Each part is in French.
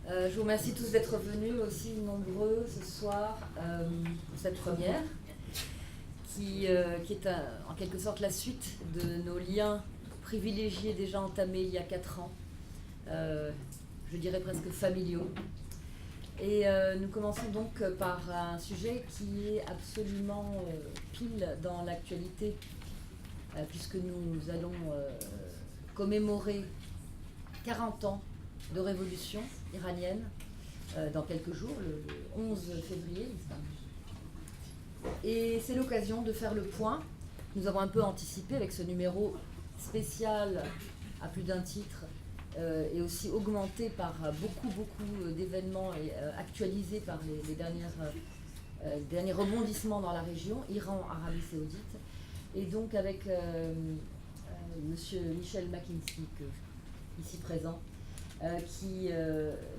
Je vous remercie tous d'être venus aussi nombreux ce soir pour cette première qui est en quelque sorte la suite de nos liens privilégiés déjà entamés il y a 4 ans, je dirais presque familiaux. Et nous commençons donc par un sujet qui est absolument pile dans l'actualité, puisque nous allons commémorer 40 ans de révolution iranienne dans quelques jours, le 11 février. Et c'est l'occasion de faire le point. Nous avons un peu anticipé avec ce numéro spécial à plus d'un titre et aussi augmenté par beaucoup d'événements et actualisés par les derniers rebondissements dans la région, Iran, Arabie Saoudite. Et donc avec monsieur Michel Makinsky, ici présent, qui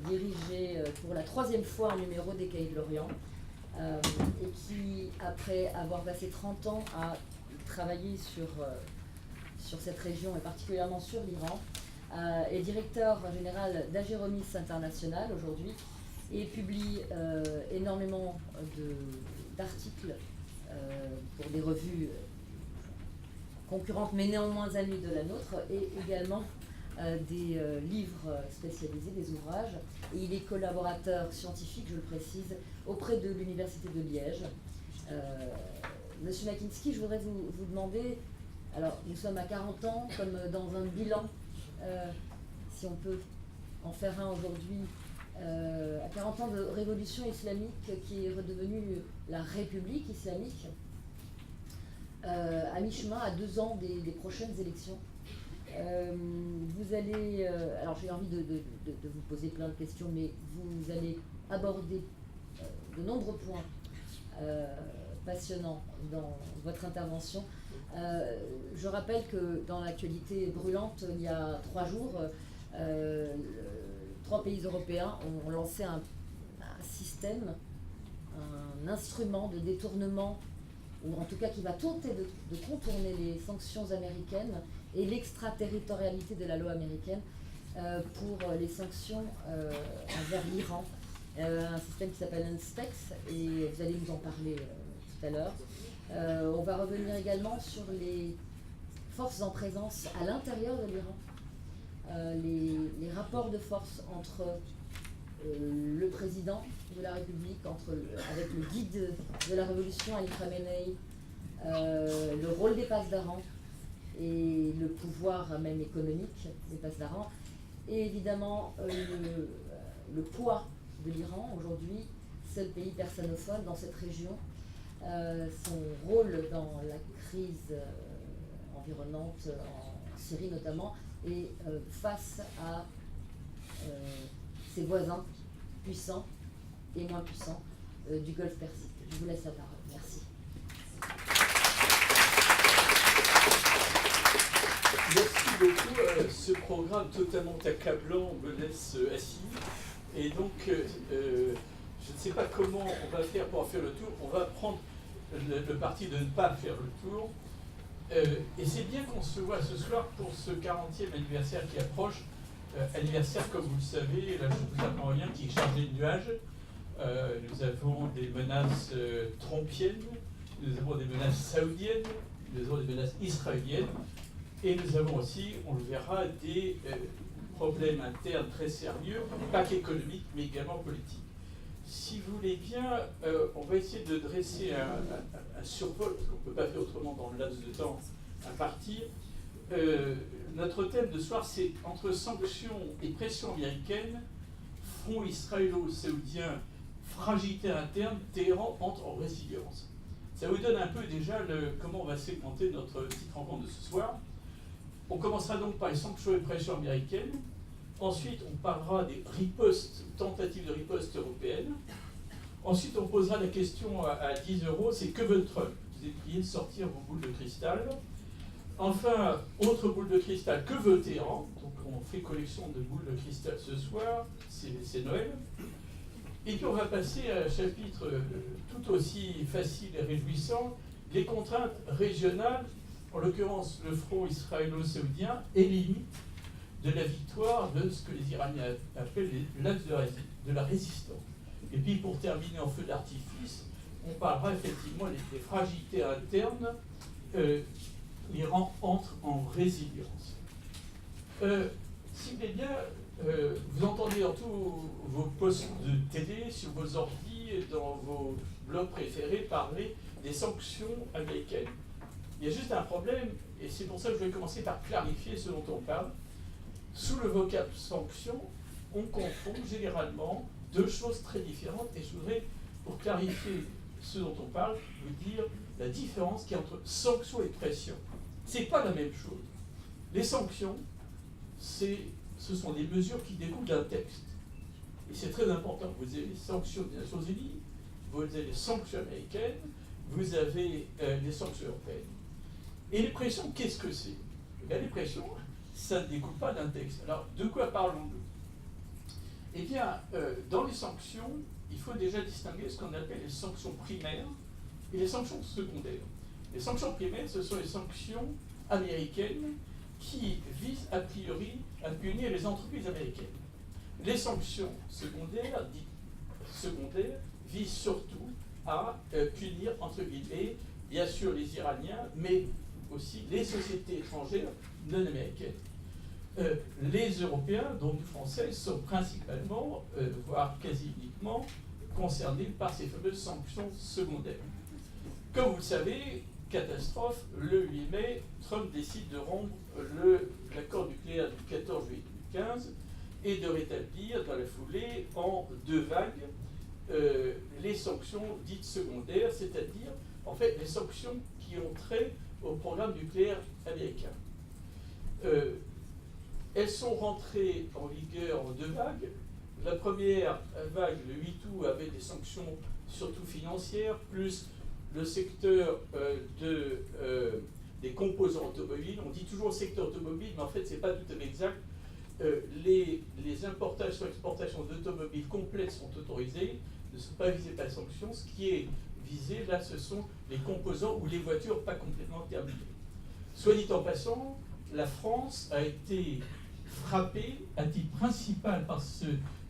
dirigeait pour la 3e fois un numéro des Cahiers de l'Orient et qui, après avoir passé 30 ans à travailler sur cette région et particulièrement sur l'Iran, est directeur général d'Ageronis International aujourd'hui et publie énormément d'articles pour des revues concurrentes mais néanmoins amies de la nôtre, et également des livres spécialisés, des ouvrages. Et il est collaborateur scientifique, je le précise, auprès de l'Université de Liège. Monsieur Makinsky, je voudrais vous demander, alors nous sommes à 40 ans, comme dans un bilan, si on peut en faire un aujourd'hui, à 40 ans de révolution islamique qui est redevenue la République islamique, à mi-chemin, à 2 ans des prochaines élections. Vous allez, alors j'ai envie de vous poser plein de questions, mais vous allez aborder de nombreux points passionnants dans votre intervention. Je rappelle que dans l'actualité brûlante, il y a 3 jours, 3 pays européens ont lancé un système, un instrument de détournement, ou en tout cas qui va tenter de contourner les sanctions américaines et l'extraterritorialité de la loi américaine pour les sanctions envers l'Iran. Un système qui s'appelle INSPEX, et vous allez nous en parler tout à l'heure. On va revenir également sur les forces en présence à l'intérieur de l'Iran, les rapports de force entre le président de la République, avec le guide de la révolution, Ali Khamenei, le rôle des pasdaran et le pouvoir même économique des pasdaran, et évidemment le poids de l'Iran aujourd'hui, seul pays persanophone dans cette région, son rôle dans la crise environnante en Syrie notamment, et face à ses voisins puissants et moins puissants du Golfe Persique. Je vous laisse la parole. Merci. Merci beaucoup. Ce programme totalement accablant me laisse assis. Et donc, je ne sais pas comment on va faire pour faire le tour. On va prendre le parti de ne pas faire le tour. Et c'est bien qu'on se voit ce soir pour ce 40e anniversaire qui approche. Anniversaire, comme vous le savez, là je ne vous apprends rien, qui est chargé de nuages. Nous avons des menaces trompiennes, nous avons des menaces saoudiennes, nous avons des menaces israéliennes, et nous avons aussi, on le verra, des problèmes internes très sérieux, pas qu'économiques, mais également politiques. Si vous voulez bien, on va essayer de dresser un survol, parce qu'on ne peut pas faire autrement dans le laps de temps à partir. Notre thème de ce soir, c'est entre sanctions et pression américaine, front israélo-saoudien, fragilité interne, Téhéran entre en résilience. Ça vous donne un peu déjà comment on va segmenter notre petite rencontre de ce soir. On commencera donc par les sanctions et pression américaines. Ensuite, on parlera des ripostes, tentatives de riposte européennes. Ensuite, on posera la question à 10 €, c'est que veut Trump? Vous êtes prié de sortir vos boules de cristal. Enfin, autre boule de cristal, que veut Téhéran? Donc on fait collection de boules de cristal ce soir, c'est Noël. Et puis on va passer à un chapitre tout aussi facile et réjouissant, les contraintes régionales, en l'occurrence le front israélo-saoudien, et limites de la victoire de ce que les Iraniens appellent l'axe de la résistance. Et puis pour terminer en feu d'artifice, on parlera effectivement des fragilités internes. L'Iran entre en résilience. Si vous voulez bien, vous entendez dans tous vos postes de télé, sur vos ordi, dans vos blogs préférés, parler des sanctions américaines. Il y a juste un problème, et c'est pour ça que je vais commencer par clarifier ce dont on parle. Sous le vocable sanctions, on confond généralement deux choses très différentes, et je voudrais, pour clarifier ce dont on parle, vous dire la différence qu'il y a entre sanctions et pression. Ce n'est pas la même chose. Les sanctions, ce sont des mesures qui découlent d'un texte. Et c'est très important. Vous avez les sanctions des Nations Unies, vous avez les sanctions américaines, vous avez les sanctions européennes. Et les pressions, qu'est-ce que c'est? Les pressions, ça ne découle pas d'un texte. Alors, de quoi parlons-nous? Eh bien, dans les sanctions, il faut déjà distinguer ce qu'on appelle les sanctions primaires et les sanctions secondaires. Les sanctions primaires, ce sont les sanctions américaines qui visent a priori à punir les entreprises américaines. Les sanctions secondaires, dites secondaires, visent surtout à punir, entre guillemets, bien sûr les Iraniens, mais aussi les sociétés étrangères non américaines. Les Européens, dont nous Français, sont principalement, voire quasi uniquement, concernés par ces fameuses sanctions secondaires. Comme vous le savez, catastrophe, le 8 mai, Trump décide de rompre l'accord nucléaire du 14 juillet 2015 et de rétablir dans la foulée, en deux vagues, les sanctions dites secondaires, c'est-à-dire en fait les sanctions qui ont trait au programme nucléaire américain. Elles sont rentrées en vigueur en deux vagues. La première vague, le 8 août, avait des sanctions surtout financières, plus le secteur des composants automobiles. On dit toujours secteur automobile, mais en fait, ce n'est pas tout à fait exact. Les importations et exportations d'automobiles complètes sont autorisées, ne sont pas visées par la sanction. Ce qui est visé, là, ce sont les composants ou les voitures pas complètement terminées. Soit dit en passant, la France a été frappée à titre principal par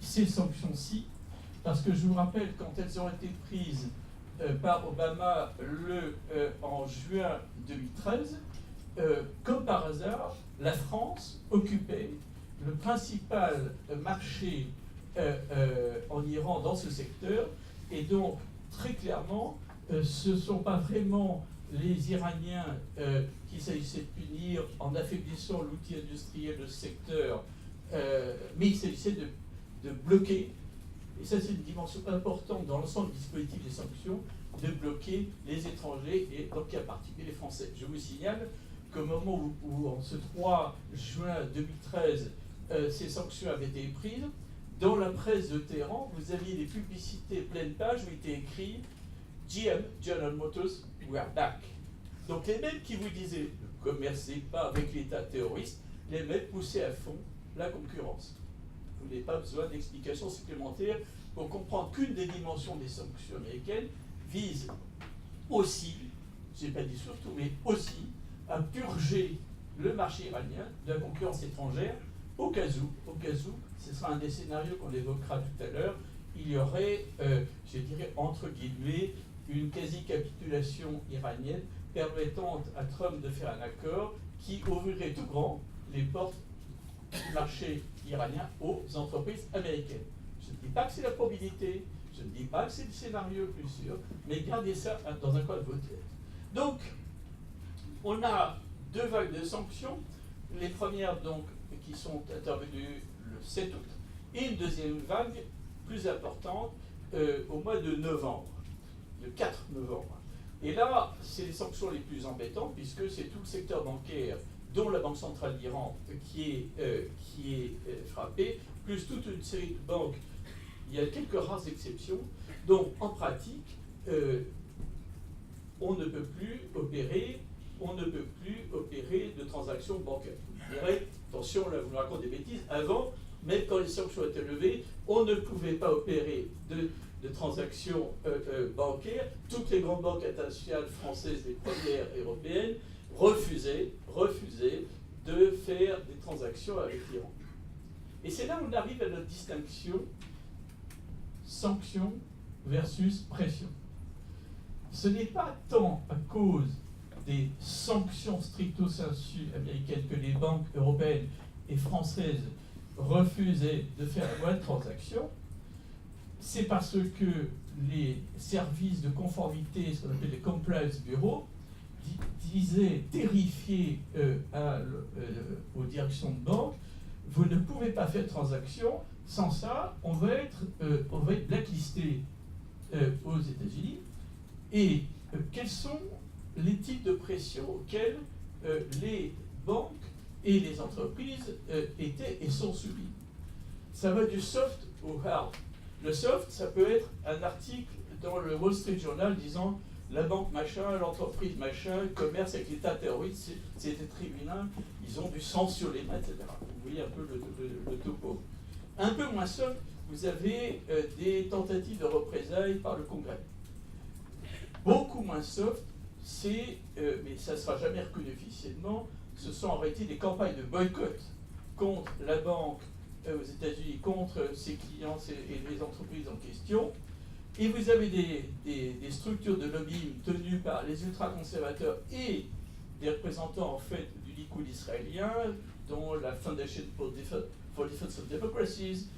ces sanctions-ci, parce que je vous rappelle, quand elles ont été prises par Obama en juin 2013, comme par hasard, la France occupait le principal marché en Iran dans ce secteur, et donc très clairement, ce ne sont pas vraiment les Iraniens qu'il s'agissait de punir en affaiblissant l'outil industriel de ce secteur, mais il s'agissait de bloquer, et ça c'est une dimension importante dans l'ensemble du dispositif des sanctions, de bloquer les étrangers, et donc en particulier les Français. Je vous signale qu'au moment où en ce 3 juin 2013, ces sanctions avaient été prises, dans la presse de Téhéran, vous aviez des publicités pleine page où il était écrit GM, General Motors, we are back. Donc les mêmes qui vous disaient ne commercez pas avec l'État terroriste, les mêmes poussaient à fond la concurrence. Vous n'avez pas besoin d'explications supplémentaires pour comprendre qu'une des dimensions des sanctions américaines vise aussi, je n'ai pas dit surtout, mais aussi à purger le marché iranien de la concurrence étrangère, au cas où, ce sera un des scénarios qu'on évoquera tout à l'heure, il y aurait, je dirais, entre guillemets, une quasi-capitulation iranienne permettant à Trump de faire un accord qui ouvrirait tout grand les portes du marché iranien aux entreprises américaines. Je ne dis pas que c'est la probabilité, je ne dis pas que c'est le scénario le plus sûr, mais gardez ça dans un coin de votre tête. Donc, on a deux vagues de sanctions. Les premières, donc, qui sont intervenues le 7 août, et une deuxième vague plus importante au mois de novembre, le 4 novembre. Et là, c'est les sanctions les plus embêtantes, puisque c'est tout le secteur bancaire, dont la Banque centrale d'Iran, qui est frappée, plus toute une série de banques. Il y a quelques rares exceptions. Donc, en pratique, on ne peut plus opérer de transactions bancaires. Vous direz, attention, là, vous me racontez des bêtises. Avant, même quand les sanctions étaient levées, on ne pouvait pas opérer de transactions bancaires. Toutes les grandes banques internationales françaises, les premières européennes, refusaient de faire des transactions avec l'Iran. Et c'est là où on arrive à notre distinction sanction versus pression. Ce n'est pas tant à cause des sanctions stricto sensu américaines que les banques européennes et françaises refusaient de faire la moindre transaction, c'est parce que les services de conformité, ce qu'on appelle les compliance bureaux, disaient, terrifiés aux directions de banque, vous ne pouvez pas faire de transaction, sans ça, on va être blacklisté aux États-Unis. Et quels sont les types de pression auxquels les banques et les entreprises étaient et sont soumis? Ça va du soft au hard. Le soft, ça peut être un article dans le Wall Street Journal disant la banque machin, l'entreprise machin, commerce avec l'État terroriste, c'était tribunal, ils ont du sang sur les mains, etc. Vous voyez un peu le topo. Un peu moins soft, vous avez des tentatives de représailles par le Congrès. Beaucoup moins soft, c'est, mais ça ne sera jamais reconnu officiellement, ce sont en réalité des campagnes de boycott contre la banque aux États-Unis, contre ses clients et les entreprises en question. Et vous avez des structures de lobbying tenues par les ultra-conservateurs et des représentants en fait du Likoud israélien, dont la Foundation for Defense of Democracies.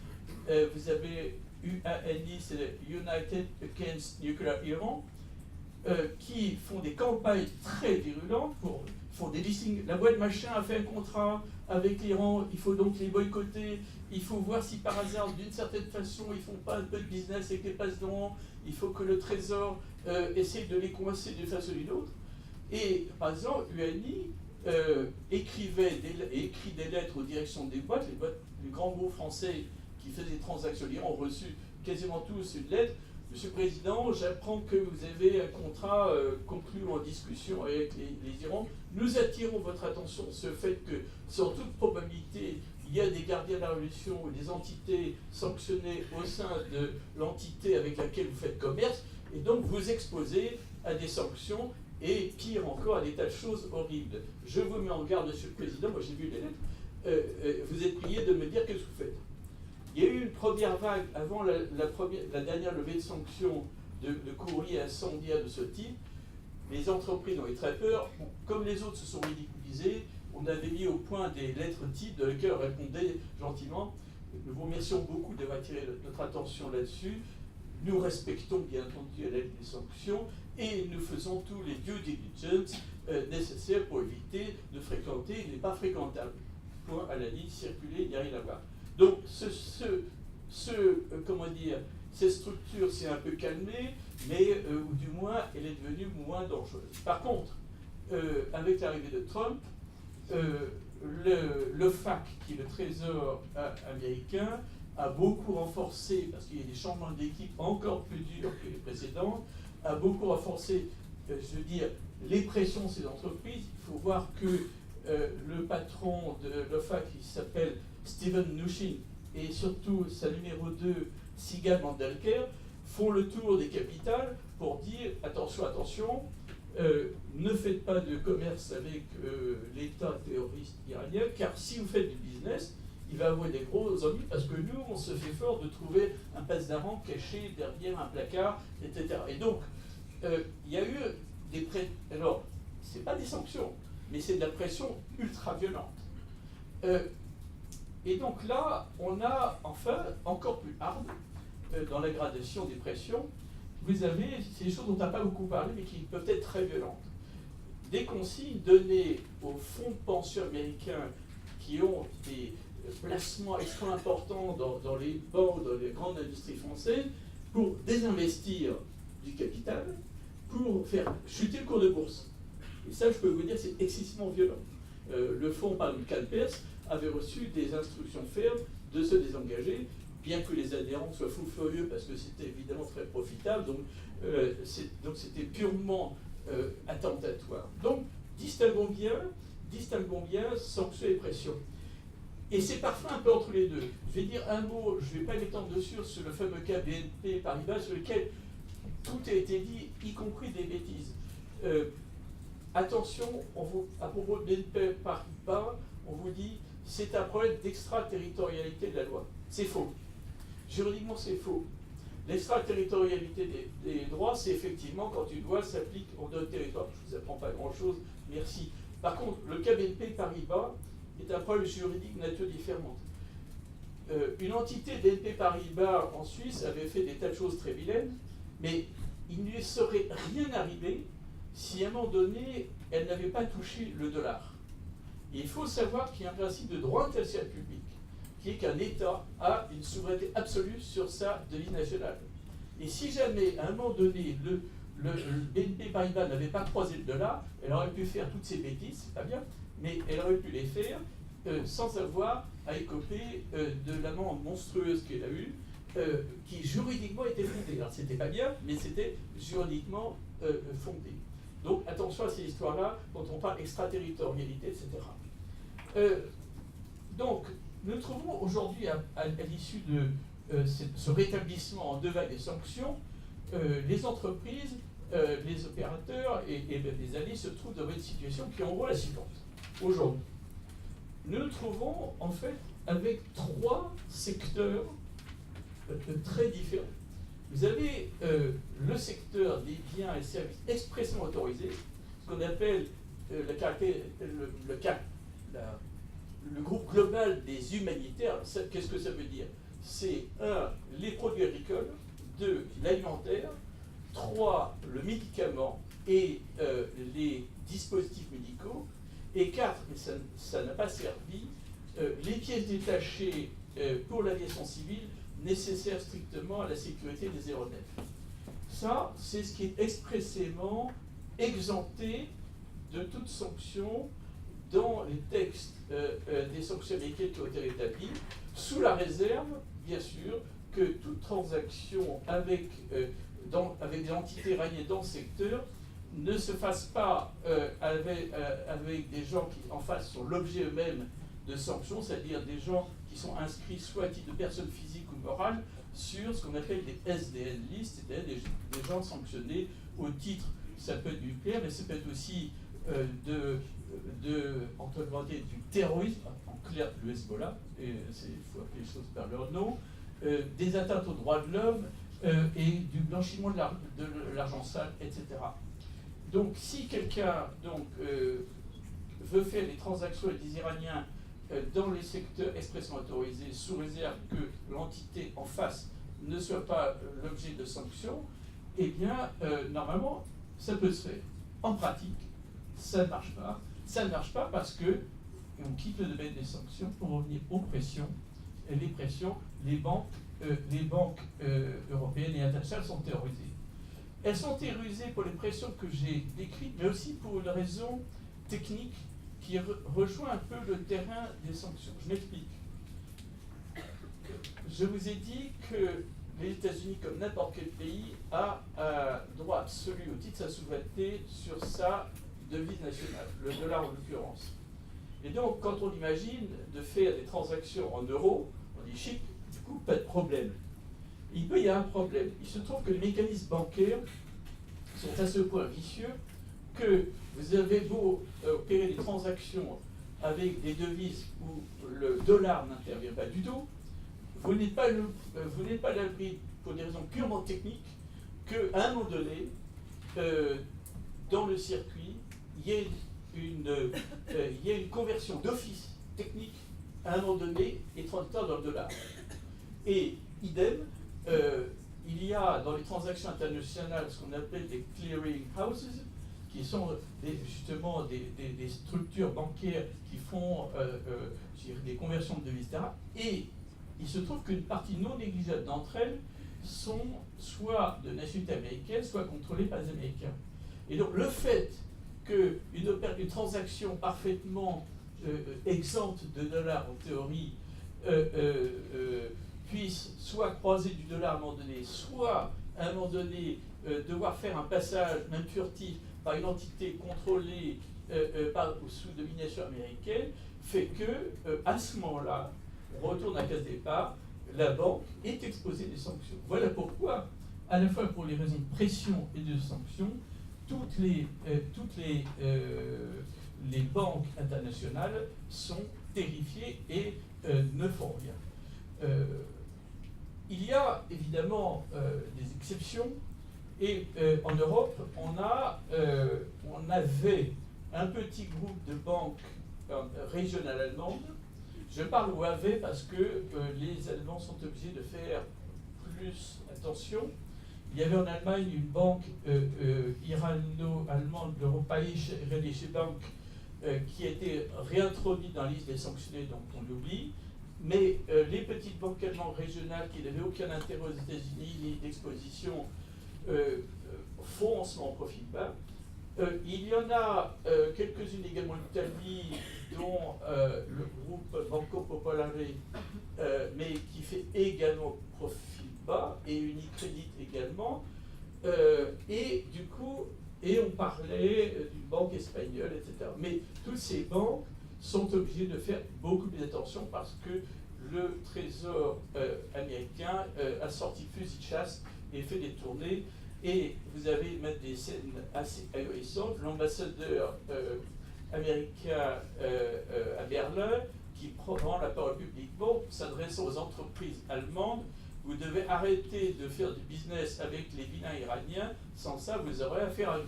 Vous avez UANI, c'est United Against Nuclear Iran, qui font des campagnes très virulentes font des listings. La boîte machin a fait un contrat avec l'Iran, il faut donc les boycotter, il faut voir si par hasard, d'une certaine façon, ils ne font pas un peu de business avec les passe-droits, il faut que le Trésor essaie de les coincer d'une façon ou d'une autre. Et par exemple, UANI écrit des lettres aux directions des boîtes, les grands groupes français qui faisaient des transactions à l'Iran ont reçu quasiment tous une lettre. Monsieur le Président, j'apprends que vous avez un contrat conclu en discussion avec les Irans. Nous attirons votre attention sur le fait que, sans toute probabilité, il y a des gardiens de la révolution ou des entités sanctionnées au sein de l'entité avec laquelle vous faites commerce, et donc vous exposez à des sanctions et, pire encore, à des tas de choses horribles. Je vous mets en garde, Monsieur le Président, moi j'ai vu les lettres, vous êtes prié de me dire qu'est-ce que vous faites. Il y a eu une première vague avant la dernière levée de sanctions de courriers incendiaires de ce type. Les entreprises ont eu très peur. Bon, comme les autres se sont ridiculisés, on avait mis au point des lettres types de lesquelles on répondait gentiment. Nous vous remercions beaucoup d'avoir attiré notre attention là-dessus. Nous respectons bien entendu les sanctions et nous faisons tous les due diligence nécessaires pour éviter de fréquenter les pas fréquentables. Point à la ligne, circuler, il n'y a rien à voir. Donc, cette structure s'est un peu calmée, mais ou du moins, elle est devenue moins dangereuse. Par contre, avec l'arrivée de Trump, le FAC, qui est le Trésor américain, a beaucoup renforcé, parce qu'il y a des changements d'équipe encore plus durs que les précédents, a beaucoup renforcé, je veux dire, les pressions de ces entreprises. Il faut voir que le patron de l'OFAC, qui s'appelle Steven Mnuchin, et surtout sa numéro 2, Sigal Mandelker, font le tour des capitales pour dire attention, attention, ne faites pas de commerce avec l'État terroriste iranien, car si vous faites du business, il va avoir des gros ennuis, parce que nous, on se fait fort de trouver un passe-d'armes caché derrière un placard, etc. Et donc, il y a eu des pressions. Alors, ce n'est pas des sanctions, mais c'est de la pression ultra violente. Et donc là, on a enfin encore plus hard dans la gradation des pressions. Vous avez, c'est des choses dont on n'a pas beaucoup parlé, mais qui peuvent être très violentes. Des consignes données aux fonds de pension américains qui ont des placements extrêmement importants dans les banques, dans les grandes industries françaises, pour désinvestir du capital, pour faire chuter le cours de bourse. Et ça, je peux vous dire, c'est excessivement violent. Le fonds, par exemple, CalPERS, avait reçu des instructions fermes de se désengager, bien que les adhérents soient fous furieux parce que c'était évidemment très profitable, donc c'était purement attentatoire. Donc, distinguons bien sanctions et pression. Et c'est parfois un peu entre les deux. Je vais dire un mot, je ne vais pas m'étendre dessus, sur le fameux cas BNP Paribas, sur lequel tout a été dit, y compris des bêtises. Attention, à propos de BNP Paribas, on vous dit c'est un problème d'extraterritorialité de la loi. C'est faux. Juridiquement, c'est faux. L'extraterritorialité des droits, c'est effectivement quand une loi s'applique en d'autres territoires. Je ne vous apprends pas grand-chose, merci. Par contre, le cas BNP Paribas est un problème juridique de nature différente. Une entité BNP Paribas en Suisse avait fait des tas de choses très vilaines, mais il ne lui serait rien arrivé si à un moment donné, elle n'avait pas touché le dollar. Et il faut savoir qu'il y a un principe de droit international public, qui est qu'un État a une souveraineté absolue sur sa devise nationale. Et si jamais, à un moment donné, le BNP Paribas n'avait pas croisé le dollar, elle aurait pu faire toutes ces bêtises, c'est pas bien, mais elle aurait pu les faire sans avoir à écoper de l'amende monstrueuse qu'elle a eue, qui juridiquement était fondée. Alors c'était pas bien, mais c'était juridiquement fondé. Donc attention à ces histoires-là, quand on parle extraterritorialité, etc. Donc, nous trouvons aujourd'hui, à l'issue de ce rétablissement en deux vagues des sanctions, les entreprises, les opérateurs et les alliés se trouvent dans une situation qui est en gros la suivante. Aujourd'hui, nous nous trouvons en fait avec trois secteurs très différents. Vous avez le secteur des biens et services expressément autorisés, ce qu'on appelle le groupe global des humanitaires. Qu'est-ce que ça veut dire? C'est 1, les produits agricoles, 2, l'alimentaire, 3, le médicament et les dispositifs médicaux, et 4, mais ça n'a pas servi, les pièces détachées pour l'aviation civile nécessaires strictement à la sécurité des aéronefs. Ça, c'est ce qui est expressément exempté de toute sanction dans les textes des sanctions américaines qui ont été rétablies, sous la réserve, bien sûr, que toute transaction avec des entités rayées dans le secteur ne se fasse pas avec des gens qui, en face, sont l'objet eux-mêmes de sanctions, c'est-à-dire des gens qui sont inscrits soit à titre de personnes physiques ou morales sur ce qu'on appelle des SDN list, c'est-à-dire des gens sanctionnés au titre, ça peut être du nucléaire, mais ça peut être aussi du terrorisme, en clair le Hezbollah, et il faut appeler les choses par leur nom, des atteintes aux droits de l'homme et du blanchiment de l'argent sale, etc. Donc si quelqu'un veut faire des transactions avec des Iraniens dans les secteurs expressément autorisés, sous réserve que l'entité en face ne soit pas l'objet de sanctions, eh bien, normalement, ça peut se faire. En pratique, ça ne marche pas. Ça ne marche pas parce que on quitte le domaine des sanctions pour revenir aux pressions. Et les banques européennes et internationales sont terrorisées. Elles sont terrorisées pour les pressions que j'ai décrites, mais aussi pour une raison technique qui rejoint un peu le terrain des sanctions. Je m'explique. Je vous ai dit que les États-Unis, comme n'importe quel pays, a un droit absolu au titre de sa souveraineté sur sa devise nationale, le dollar en l'occurrence. Et donc, quand on imagine de faire des transactions en euros, on dit chic, du coup, pas de problème. Il peut y avoir un problème. Il se trouve que les mécanismes bancaires sont à ce point vicieux que vous avez beau opérer des transactions avec des devises où le dollar n'intervient pas du tout, vous n'êtes pas à l'abri, pour des raisons purement techniques, qu'à un moment donné, dans le circuit, il y ait une conversion d'office technique à un moment donné et transitoire dans le dollar. Et idem, il y a dans les transactions internationales ce qu'on appelle des clearing houses, qui sont justement des structures bancaires qui font des conversions de devises, etc. Et il se trouve qu'une partie non négligeable d'entre elles sont soit de nationalité américaine, soit contrôlées par les Américains. Et donc le fait qu'une transaction parfaitement exempte de dollars en théorie puisse soit croiser du dollar à un moment donné, soit à un moment donné devoir faire un passage, même furtif, par une entité contrôlée sous domination américaine, fait que à ce moment-là, on retourne à la case départ, la banque est exposée des sanctions. Voilà pourquoi, à la fois pour les raisons de pression et de sanctions, toutes les banques internationales sont terrifiés et ne font rien. Il y a évidemment des exceptions, et en Europe, on avait un petit groupe de banques régionales allemandes. Je parle au avait parce que les Allemands sont obligés de faire plus attention. Il y avait en Allemagne une banque irano-allemande, l'Europäische Rheinische Bank, qui a été réintroduite dans la liste des sanctionnés, donc on l'oublie. Mais les petites banques allemandes régionales qui n'avaient aucun intérêt aux États-Unis ni d'exposition font en ce moment profit bas. Il y en a quelques-unes également en Italie, dont le groupe Banco Popolare, mais qui fait également profit bas, et Unicredit également. Et du coup, on parlait d'une banque espagnole, etc. Mais toutes ces banques sont obligées de faire beaucoup plus attention parce que le Trésor américain a sorti fusil de chasse et fait des tournées. Et vous avez même des scènes assez ahurissantes. L'ambassadeur américain à Berlin qui prend la parole publiquement, s'adressant aux entreprises allemandes: vous devez arrêter de faire du business avec les vilains iraniens, sans ça vous aurez affaire à nous.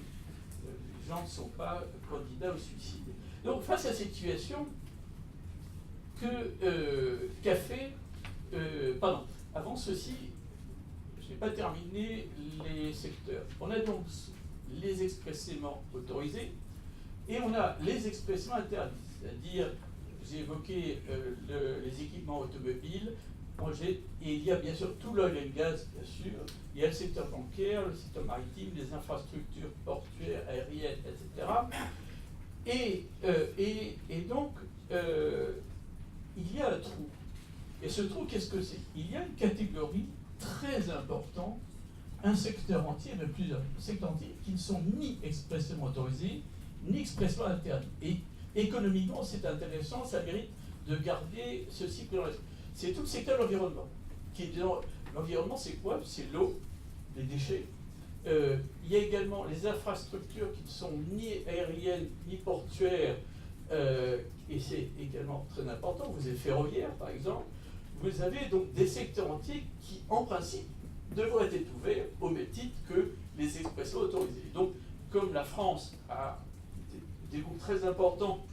Les gens ne sont pas candidats au suicide. Donc face à cette situation, qu'a fait... pardon, avant ceci, je n'ai pas terminé les secteurs. On a donc les expressément autorisés et on a les expressément interdits. C'est-à-dire, j'ai évoqué les équipements automobiles, et il y a bien sûr tout l'oil and gas, bien sûr. Il y a le secteur bancaire, le secteur maritime, les infrastructures portuaires, aériennes, etc. Et donc, il y a un trou. Et ce trou, qu'est-ce que c'est? Il y a une catégorie très importante, un secteur entier, mais plusieurs secteurs entiers, qui ne sont ni expressément autorisés, ni expressément interdits. Et économiquement, c'est intéressant, ça mérite de garder ce cycle dans l'esprit. C'est tout le secteur de l'environnement. L'environnement, c'est quoi? C'est l'eau, les déchets. Il y a également les infrastructures qui ne sont ni aériennes, ni portuaires, et c'est également très important. Vous avez ferroviaire, par exemple. Vous avez donc des secteurs entiers qui, en principe, devraient être ouverts au même titre que les expressions autorisées. Donc, comme la France a des groupes très importants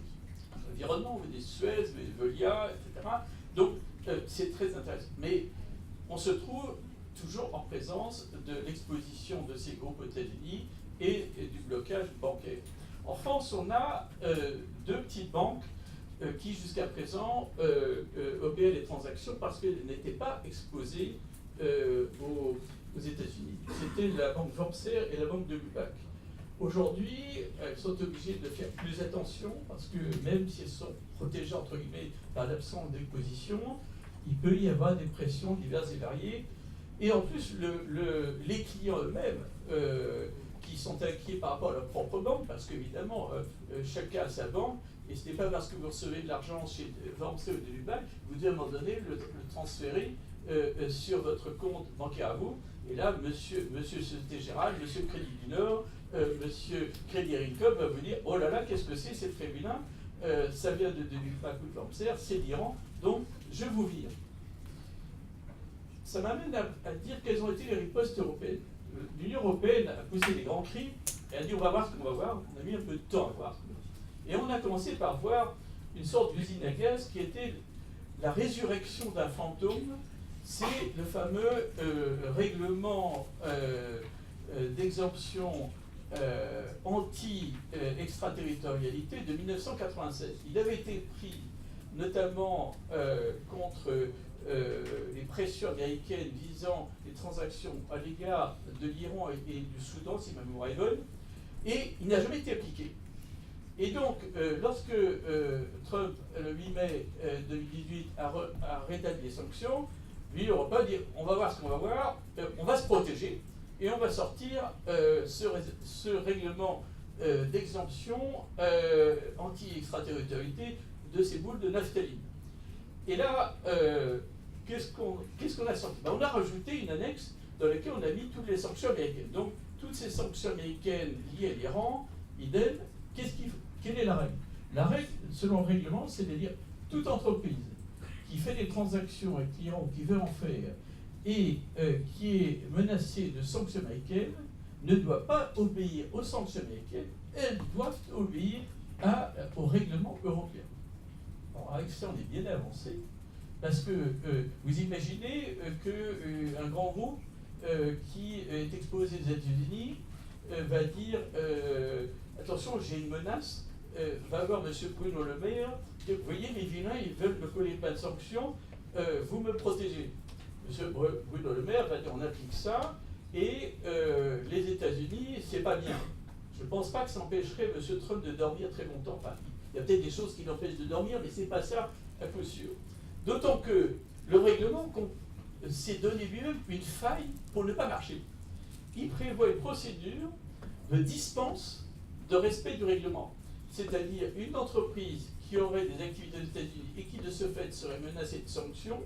en environnement, vous avez des Suez, des Veolia, etc. Donc, c'est très intéressant. Mais on se trouve toujours en présence de l'exposition de ces groupes aux États-Unis et du blocage bancaire. En France, on a deux petites banques qui, jusqu'à présent, opéraient les transactions parce qu'elles n'étaient pas exposées aux États-Unis. C'était la banque Wormser et la banque de Lubac. Aujourd'hui, elles sont obligées de faire plus attention parce que même si elles sont protégées, entre guillemets, par l'absence d'exposition, il peut y avoir des pressions diverses et variées. Et en plus, les clients eux-mêmes, qui sont inquiets par rapport à leur propre banque, parce qu'évidemment, chacun a sa banque, et ce n'est pas parce que vous recevez de l'argent chez Wormser ou de Lubac, vous devez à un moment donné le transférer sur votre compte bancaire à vous. Et là, monsieur Société Générale, monsieur Crédit du Nord, monsieur Crédit Agricole va vous dire: oh là là, qu'est-ce que c'est très vilain, ça vient de Lubac ou de Wormser, c'est d'Iran, donc je vous vire. Ça m'amène à dire quelles ont été les ripostes européennes. L'Union européenne a poussé des grands cris et a dit: on va voir ce qu'on va voir. On a mis un peu de temps à voir ce qu'on va voir. Et on a commencé par voir une sorte d'usine à gaz qui était la résurrection d'un fantôme. C'est le fameux règlement d'exemption anti-extraterritorialité de 1996. Il avait été pris notamment contre les pressions américaines visant les transactions à l'égard de l'Iran et du Soudan, si ma mémoire est bonne, et il n'a jamais été appliqué. Et donc, lorsque Trump, le 8 mai 2018, a rétabli les sanctions, l'Union européenne dit: on va voir ce qu'on va voir, on va se protéger, et on va sortir ce règlement d'exemption anti-extraterritorialité de ces boules de naphtaline. Et là, qu'est-ce qu'on a sorti? On a rajouté une annexe dans laquelle on a mis toutes les sanctions américaines. Donc, toutes ces sanctions américaines liées à l'Iran, idem, quelle est la règle? La règle, selon le règlement, c'est de dire: toute entreprise qui fait des transactions avec clients ou qui veut en faire et qui est menacée de sanctions américaines ne doit pas obéir aux sanctions américaines, elles doivent obéir au règlement européen. Alors avec ça, on est bien avancé, parce que vous imaginez qu'un grand groupe qui est exposé aux États-Unis va dire attention, j'ai une menace, va voir M. Bruno Le Maire, vous voyez, les vilains, ils veulent me coller pas de sanctions, vous me protégez. M. Bruno Le Maire va dire on applique ça, et les États-Unis, c'est pas bien. Je ne pense pas que ça empêcherait M. Trump de dormir très longtemps. Enfin, il y a peut-être des choses qui l'empêchent de dormir, mais c'est pas ça à coup sûr. D'autant que le règlement s'est donné lui-même une faille pour ne pas marcher. Il prévoit une procédure de dispense de respect du règlement. C'est-à-dire une entreprise qui aurait des activités aux États-Unis et qui de ce fait serait menacée de sanctions,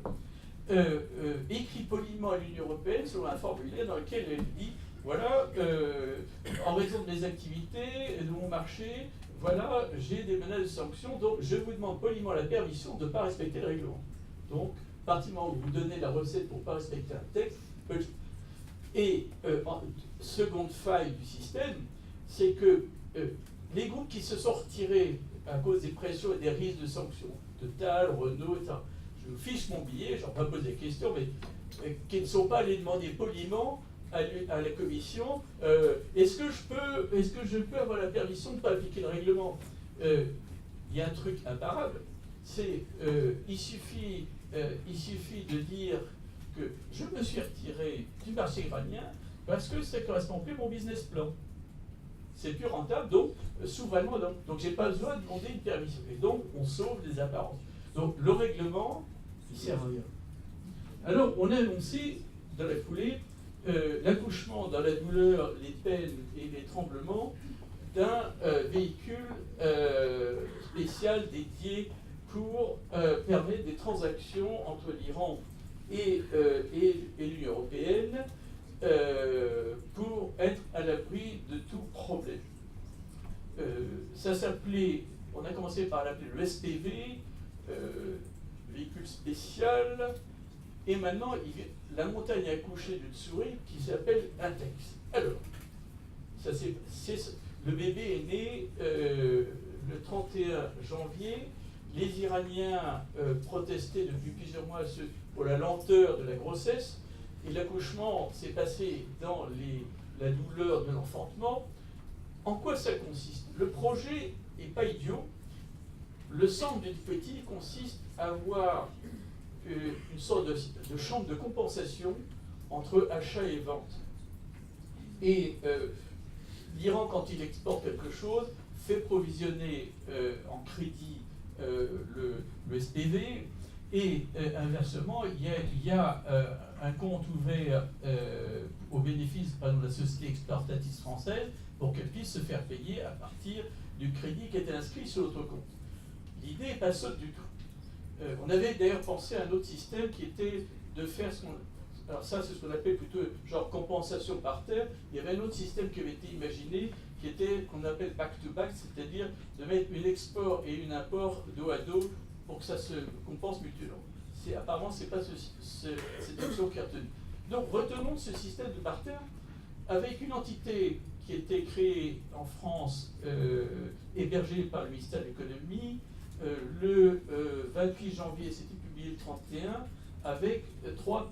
écrit poliment à l'Union européenne selon un formulaire dans lequel elle dit voilà, en raison de mes activités, de mon marché, voilà, j'ai des menaces de sanctions, donc je vous demande poliment la permission de ne pas respecter le règlement. Donc, à partir du moment où vous donnez la recette pour ne pas respecter un texte, et seconde faille du système, c'est que les groupes qui se sont retirés à cause des pressions et des risques de sanctions, Total, Renault, etc., je vous fiche mon billet, je leur pas posé des questions, mais qui ne sont pas allés demander poliment à la commission est-ce que je peux avoir la permission de ne pas appliquer le règlement. Il y a un truc imparable, c'est il suffit de dire que je me suis retiré du marché iranien parce que ça ne correspond plus à mon business plan. C'est plus rentable, donc souverainement, donc j'ai pas besoin de demander une permission. Et donc on sauve les apparences. Donc le règlement, il sert à rien. Alors on a annoncé dans la foulée l'accouchement dans la douleur, les peines et les tremblements d'un véhicule spécial dédié pour permettre des transactions entre l'Iran et l'Union européenne pour être à l'abri de tout problème. Ça s'appelait, on a commencé par l'appeler le SPV, véhicule spécial, et maintenant la montagne a accouché d'une souris qui s'appelle Intex. Alors, le bébé est né le 31 janvier. Les Iraniens protestaient depuis plusieurs mois pour la lenteur de la grossesse, et l'accouchement s'est passé dans la douleur de l'enfantement. En quoi ça consiste? Le projet n'est pas idiot. Le centre du petit consiste à avoir une sorte de chambre de compensation entre achat et vente. Et l'Iran, quand il exporte quelque chose, fait provisionner en crédit le SPV, et inversement, il y a un compte ouvert au bénéfice par exemple, de la société exportatrice française pour qu'elle puisse se faire payer à partir du crédit qui était inscrit sur l'autre compte. L'idée n'est pas saute du tout. On avait d'ailleurs pensé à un autre système qui était de faire ce qu'on... Alors ça, c'est ce qu'on appelle plutôt genre compensation par terre. Il y avait un autre système qui avait été imaginé, qui était qu'on appelle back-to-back, c'est-à-dire de mettre une export et une import dos à dos pour que ça se compense mutuellement. Apparemment, ce n'est pas cette option qui est retenue. Donc, retenons ce système de barter avec une entité qui était créée en France, hébergée par le ministère de l'Économie, le 28 janvier, c'était publié le 31, avec trois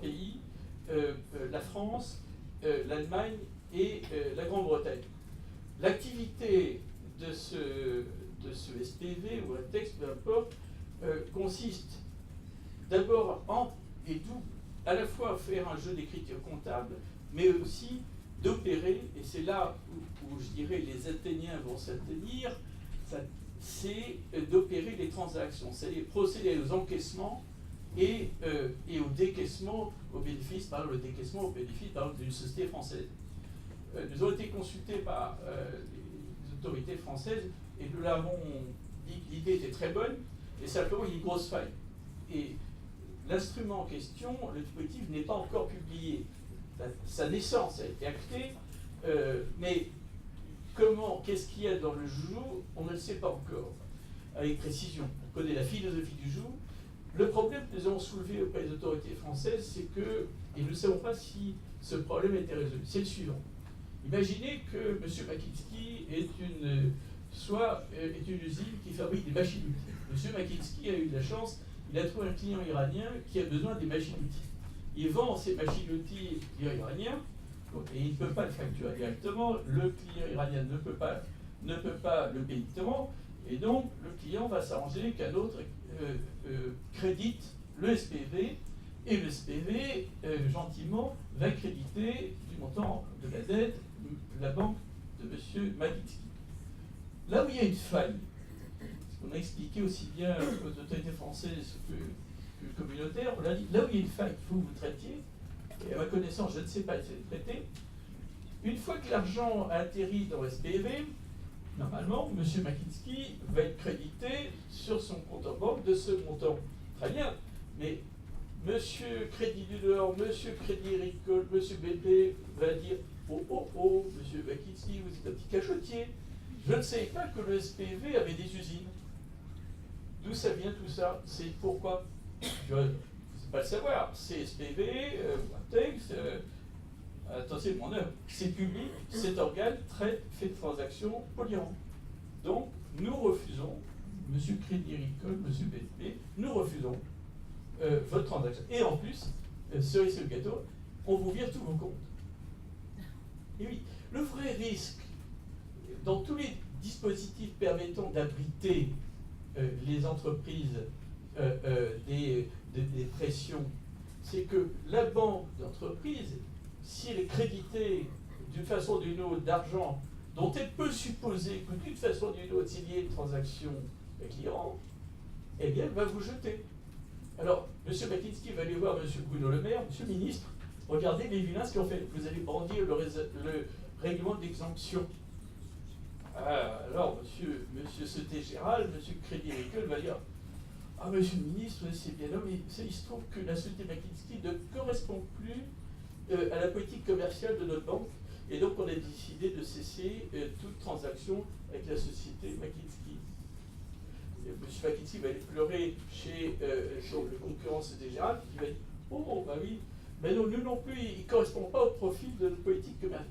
pays, la France, l'Allemagne et la Grande-Bretagne. L'activité de ce SPV ou un texte, peu importe, consiste d'abord à la fois à faire un jeu d'écriture comptable, mais aussi d'opérer, et c'est là où je dirais les Athéniens vont s'attenir, c'est d'opérer les transactions, c'est-à-dire procéder aux encaissements et au décaissement au bénéfice, par exemple, le décaissement au bénéfice par exemple, d'une société française. Nous avons été consultés par les autorités françaises et nous l'avons dit que l'idée était très bonne, et simplement il y a une grosse faille. Et l'instrument en question, le dispositif n'est pas encore publié. Sa naissance a été actée, mais qu'est-ce qu'il y a dans le jour, on ne le sait pas encore. avec précision. On connaît la philosophie du jour. Le problème que nous avons soulevé auprès des autorités françaises, c'est que, et nous ne savons pas si ce problème a été résolu, c'est le suivant. Imaginez que M. Makinski est une usine qui fabrique des machines-outils. M. Makinski a eu de la chance, il a trouvé un client iranien qui a besoin des machines-outils. Il vend ces machines-outils au client iranien, et il ne peut pas le facturer directement, le client iranien ne peut pas le payer directement, et donc le client va s'arranger qu'un autre crédite le SPV, et le SPV, gentiment, va créditer du montant de la dette la banque de M. Makinski. Là où il y a une faille, ce qu'on a expliqué aussi bien aux autorités françaises que communautaires, on l'a dit, là où il y a une faille qu'il faut que vous traitiez, et à ma connaissance, je ne sais pas essayer de traiter, une fois que l'argent a atterri dans le SPV, normalement, M. Makinski va être crédité sur son compte en banque de ce montant. Très bien, mais M. Crédit du Nord, M. Crédit Agricole, M. BP va dire oh, M. Makinski, vous êtes un petit cachotier. Je ne savais pas que le SPV avait des usines. D'où ça vient tout ça? C'est pourquoi? Je ne sais pas le savoir. C'est SPV, Watex, attention mon œuvre, c'est public, cet organe fait des transactions polluantes. Donc, nous refusons, M. Crédit Agricole, M. BNP, nous refusons votre transaction. Et en plus, cerise sur le gâteau, on vous vire tous vos comptes. Et oui, le vrai risque, dans tous les dispositifs permettant d'abriter les entreprises des pressions, c'est que la banque d'entreprise, si elle est créditée d'une façon ou d'une autre d'argent dont elle peut supposer que d'une façon ou d'une autre c'est lié à une transaction avec l'Iran, eh bien elle va vous jeter. Alors, M. Makinski va aller voir M. Bruno Le Maire, M. le ministre, regardez les vilains ce qu'ils ont fait. Vous allez brandir le règlement d'exemption. Alors, monsieur Sauté Gérald, M. Crédit Agricole va dire ah, monsieur le ministre, c'est bien là, mais il se trouve que la société Makinski ne correspond plus à la politique commerciale de notre banque, et donc on a décidé de cesser toute transaction avec la société Makinski. M. Makinski va aller pleurer chez le concurrent Sauté Gérald, qui va dire oh, bah oui, mais non, nous non plus, il ne correspond pas au profil de notre politique commerciale.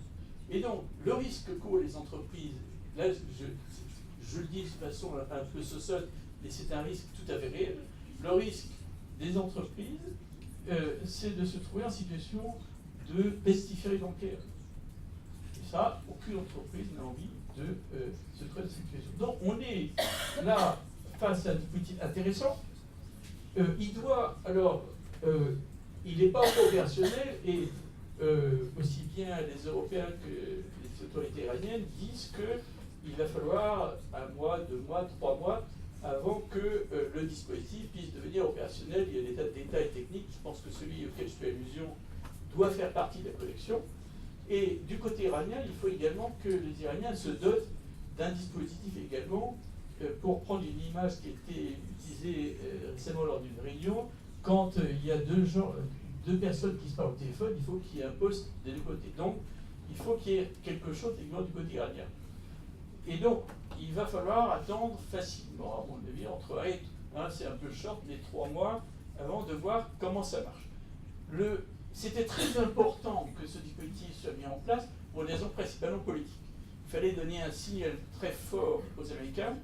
Et donc, le risque que courent les entreprises, là, je le dis de façon un peu sauceuse, mais c'est un risque tout à fait réel. Le risque des entreprises, c'est de se trouver en situation de pestiféré bancaire. Et ça, aucune entreprise n'a envie de se trouver dans cette situation. Donc, on est là face à un dispositif intéressant. Il doit, alors, il n'est pas encore opérationnel et aussi bien les Européens que les autorités iraniennes disent qu'il va falloir 1 mois, 2 mois, 3 mois avant que le dispositif puisse devenir opérationnel. Il y a des tas de détails techniques. Je pense que celui auquel je fais allusion doit faire partie de la collection. Et du côté iranien, il faut également que les Iraniens se dotent d'un dispositif également pour prendre une image qui a été utilisée récemment lors d'une réunion. Quand il y a deux personnes qui se parlent au téléphone, il faut qu'il y ait un poste des deux côtés. Donc, il faut qu'il y ait quelque chose également du côté iranien. Et donc, il va falloir attendre facilement, à mon avis, entre c'est un peu short, mais 3 mois avant de voir comment ça marche. C'était très important que ce dispositif soit mis en place pour des raisons principalement politiques. Il fallait donner un signal très fort aux Américains,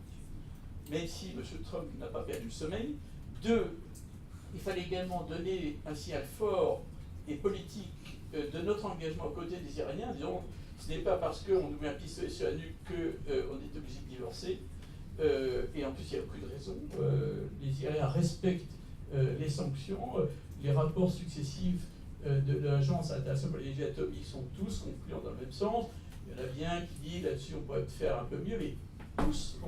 même si M. Trump n'a pas perdu le sommeil. 2, il fallait également donner un signal fort et politique de notre engagement aux côtés des Iraniens, disons, ce n'est pas parce qu'on nous met un pistolet sur la nuque qu'on est obligé de divorcer. Et en plus, il y a beaucoup de raisons. Les Iraniens respectent les sanctions. Les rapports successifs de l'Agence internationale pour l'énergie atomique sont tous concluants dans le même sens. Il y en a bien qui disent là-dessus on pourrait faire un peu mieux, mais tous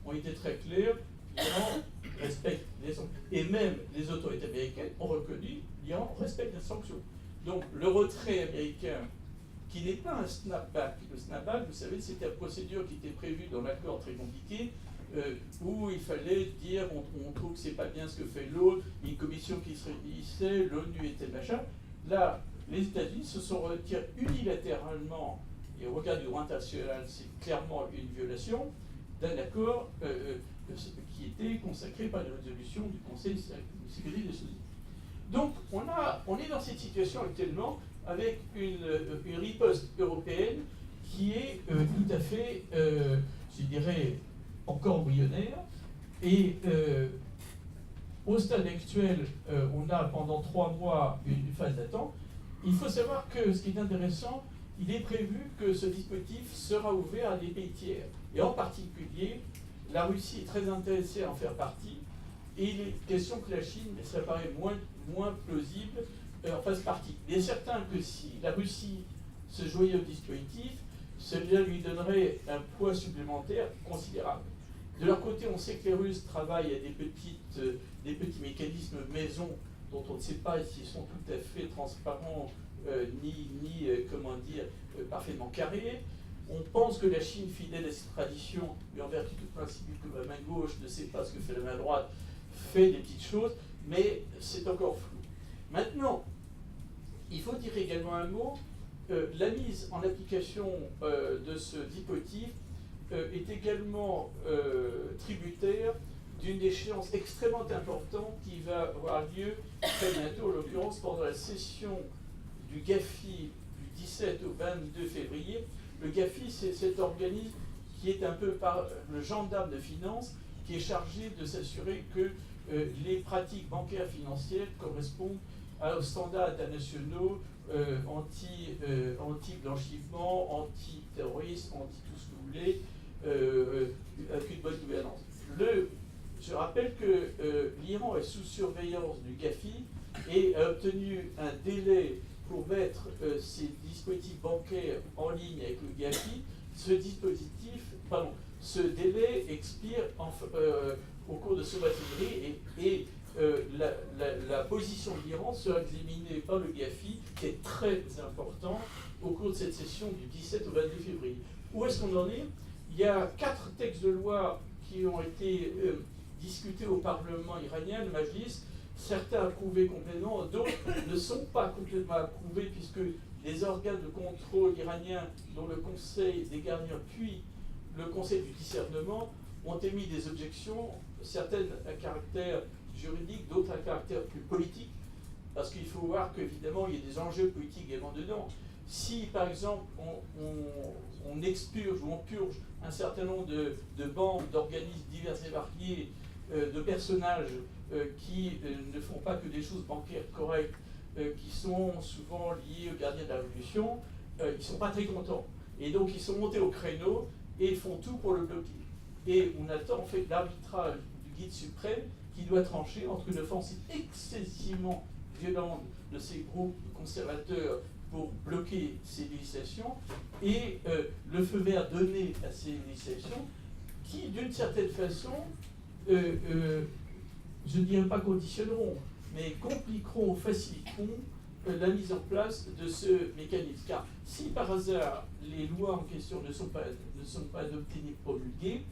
ont été très clairs. L'Iran respecte les sanctions. Et même les autorités américaines ont reconnu l'Iran respecte les sanctions. Donc le retrait américain, qui n'est pas un snapback. Le snapback, vous savez, c'était une procédure qui était prévue dans l'accord très compliqué, où il fallait dire on trouve que c'est pas bien ce que fait l'autre, une commission qui se réunissait, l'ONU était machin. Là, les États-Unis se sont retirés unilatéralement, et au regard du droit international, c'est clairement une violation d'un accord qui était consacré par les résolutions du Conseil de sécurité des Nations Unies. Donc on est dans cette situation actuellement avec une riposte européenne qui est tout à fait, je dirais, encore embryonnaire. Et au stade actuel, on a pendant 3 mois une phase d'attente. Il faut savoir que ce qui est intéressant, il est prévu que ce dispositif sera ouvert à des pays tiers. Et en particulier, la Russie est très intéressée à en faire partie. Et il est question que la Chine, ça paraît moins plausible, en fasse partie. Il est certain que si la Russie se joignait au dispositif, cela lui donnerait un poids supplémentaire considérable. De leur côté, on sait que les Russes travaillent à des petits mécanismes maison dont on ne sait pas s'ils sont tout à fait transparents parfaitement carrés. On pense que la Chine, fidèle à ses traditions, et en vertu du principe que la main gauche ne sait pas ce que fait la main droite, fait des petites choses, mais c'est encore flou. Maintenant, il faut dire également un mot. La mise en application de ce dispositif est également tributaire d'une échéance extrêmement importante qui va avoir lieu très bientôt, en l'occurrence pendant la session du GAFI du 17 au 22 février. Le GAFI, c'est cet organisme qui est un peu le gendarme de finances, qui est chargé de s'assurer que les pratiques bancaires financières correspondent aux standards internationaux anti-blanchiment, anti-terrorisme, anti-tout ce que vous voulez, avec une bonne gouvernance. Je rappelle que l'Iran est sous surveillance du GAFI et a obtenu un délai pour mettre ces dispositifs bancaires en ligne avec le GAFI. Ce délai expire au cours de ce mois de février et la position de l'Iran sera examinée par le GAFI, qui est très important, au cours de cette session du 17 au 22 février. Où est-ce qu'on en est? Il y a 4 textes de loi qui ont été discutés au Parlement iranien, le Majlis. Certains approuvés complètement, d'autres ne sont pas complètement approuvés, puisque les organes de contrôle iraniens, dont le Conseil des gardiens puis le Conseil du discernement, ont émis des objections, certaines à caractère juridique, d'autres à caractère plus politique, parce qu'il faut voir qu'évidemment il y a des enjeux politiques également dedans. Si par exemple on expurge ou on purge un certain nombre de bandes, d'organismes divers et variés, de personnages qui ne font pas que des choses bancaires correctes, qui sont souvent liés aux gardiens de la Révolution, ils ne sont pas très contents. Et donc ils sont montés au créneau et font tout pour le bloquer. Et on attend en fait l'arbitrage du guide suprême qui doit trancher entre une offensive excessivement violente de ces groupes conservateurs pour bloquer ces législations et le feu vert donné à ces législations qui, d'une certaine façon, je ne dirais pas conditionneront, mais compliqueront ou faciliteront la mise en place de ce mécanisme. Car si par hasard les lois en question ne sont pas adoptées ni promulguées,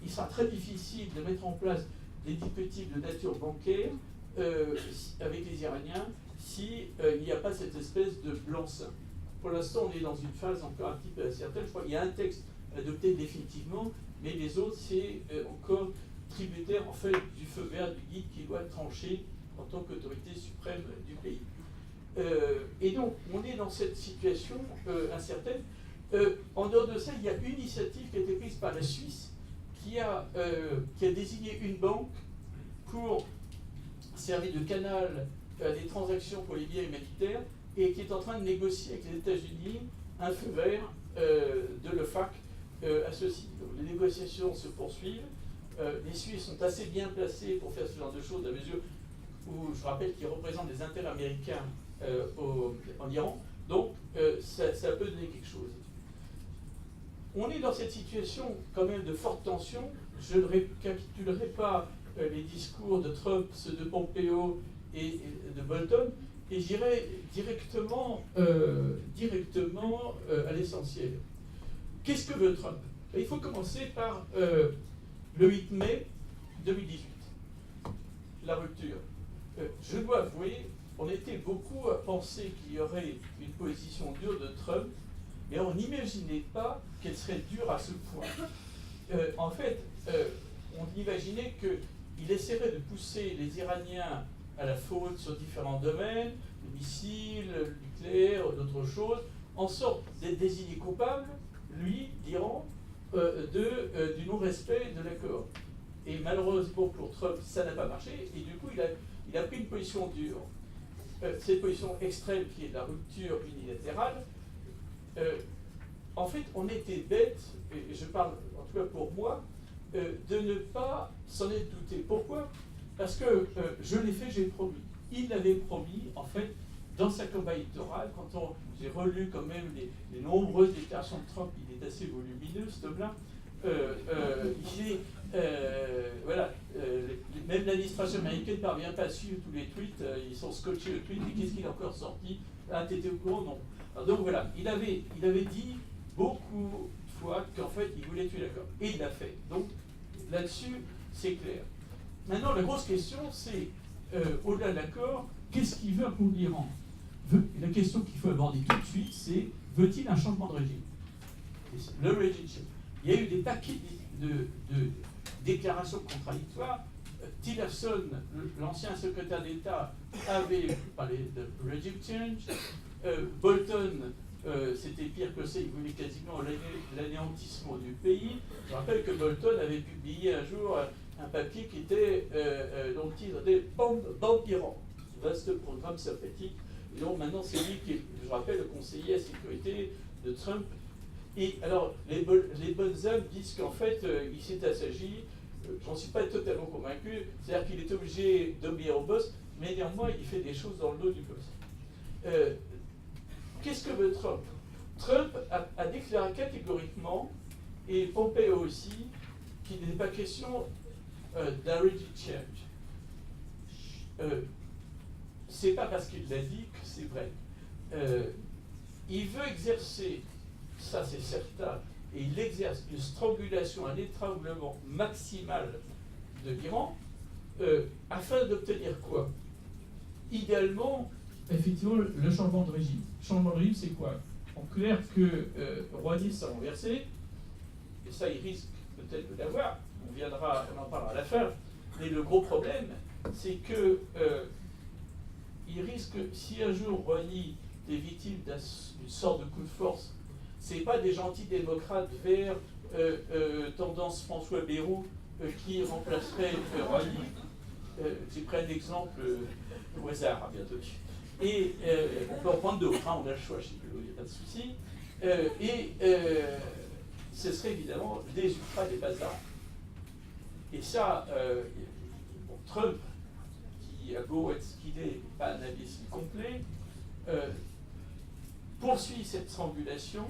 il sera très difficile de mettre en place des dispositifs de nature bancaire avec les Iraniens s'il n'y a pas cette espèce de blanc-seing. Pour l'instant, on est dans une phase encore un petit peu incertaine. Je crois qu'il y a un texte adopté définitivement, mais les autres, c'est encore tributaire en fait du feu vert du guide qui doit trancher en tant qu'autorité suprême du pays. Et donc, on est dans cette situation incertaine. En dehors de ça, il y a une initiative qui a été prise par la Suisse qui a désigné une banque pour servir de canal à des transactions pour les biens humanitaires et qui est en train de négocier avec les États-Unis un feu vert de l'OFAC à ceci. Donc, les négociations se poursuivent. Les Suisses sont assez bien placés pour faire ce genre de choses, à mesure où je rappelle qu'ils représentent des intérêts américains en Iran. Donc, ça peut donner quelque chose. On est dans cette situation quand même de forte tension. Je ne récapitulerai pas les discours de Trump, ceux de Pompeo et de Bolton, et j'irai directement à l'essentiel. Qu'est-ce que veut Trump? Il faut commencer par le 8 mai 2018, la rupture. Je dois avouer, on était beaucoup à penser qu'il y aurait une position dure de Trump, mais on n'imaginait pas qu'elle serait dure à ce point. En fait, on imaginait qu'il essaierait de pousser les Iraniens à la faute sur différents domaines, les missiles, le nucléaire, d'autres choses, en sorte d'être désigné coupable, lui, l'Iran, du non-respect de l'accord. Et malheureusement pour Trump, ça n'a pas marché, et du coup, il a pris une position dure. Cette position extrême qui est la rupture unilatérale, en fait, on était bête, et je parle en tout cas pour moi, de ne pas s'en être douté. Pourquoi? Parce que je l'ai fait, j'ai promis. Il l'avait promis, en fait, dans sa campagne électorale, quand j'ai relu quand même les nombreuses déclarations de Trump, il est assez volumineux, cet homme-là. Même l'administration américaine ne parvient pas à suivre tous les tweets, ils sont scotchés au tweet, et qu'est-ce qu'il a encore sorti? Ah, t'étais au courant? Non. Alors, donc voilà, il avait dit beaucoup de fois qu'en fait il voulait tuer l'accord. Et il l'a fait. Donc là-dessus, c'est clair. Maintenant, la grosse question, c'est, au-delà de l'accord, qu'est-ce qu'il veut pour l'Iran? La question qu'il faut aborder tout de suite, c'est, veut-il un changement de régime? Le régime. Il y a eu des paquets de déclarations contradictoires. Tillerson, l'ancien secrétaire d'État, avait parlé de regime change. Bolton, c'était pire que ça, il voulait quasiment l'anéantissement du pays. Je rappelle que Bolton avait publié un jour un papier qui était, dont le titre était Bombe d'Iran, vaste programme sympathique. Et donc maintenant, c'est lui qui est, je rappelle, le conseiller à la sécurité de Trump. Et alors, les bonnes âmes disent qu'en fait, il s'est assagi, j'en suis pas totalement convaincu, c'est-à-dire qu'il est obligé d'obéir au boss, mais néanmoins, il fait des choses dans le dos du boss. Qu'est-ce que veut Trump? Trump a déclaré catégoriquement, et Pompeo aussi, qu'il n'est pas question d'un regime change. C'est pas parce qu'il l'a dit que c'est vrai. Il veut exercer, ça c'est certain, et il exerce une strangulation, un étranglement maximal de l'Iran, afin d'obtenir quoi? Idéalement, effectivement, le changement de régime. Le changement de régime, c'est quoi? En clair, que Rouhani s'est renversé, et ça, il risque peut-être de l'avoir, on en parlera à la fin, mais le gros problème, c'est que il risque, si un jour Rouhani est victime d'une sorte de coup de force, c'est pas des gentils démocrates verts, tendance François Bayrou, qui remplacerait Rouhani. J'ai pris un exemple au hasard, à bientôt. Et on peut en prendre d'autres, hein, on a le choix chez nous, il n'y a pas de souci. Ce serait évidemment des ultras, des bazars. Et ça, Trump, qui a beau être ce qu'il est, pas un imbécile complet, poursuit cette strangulation.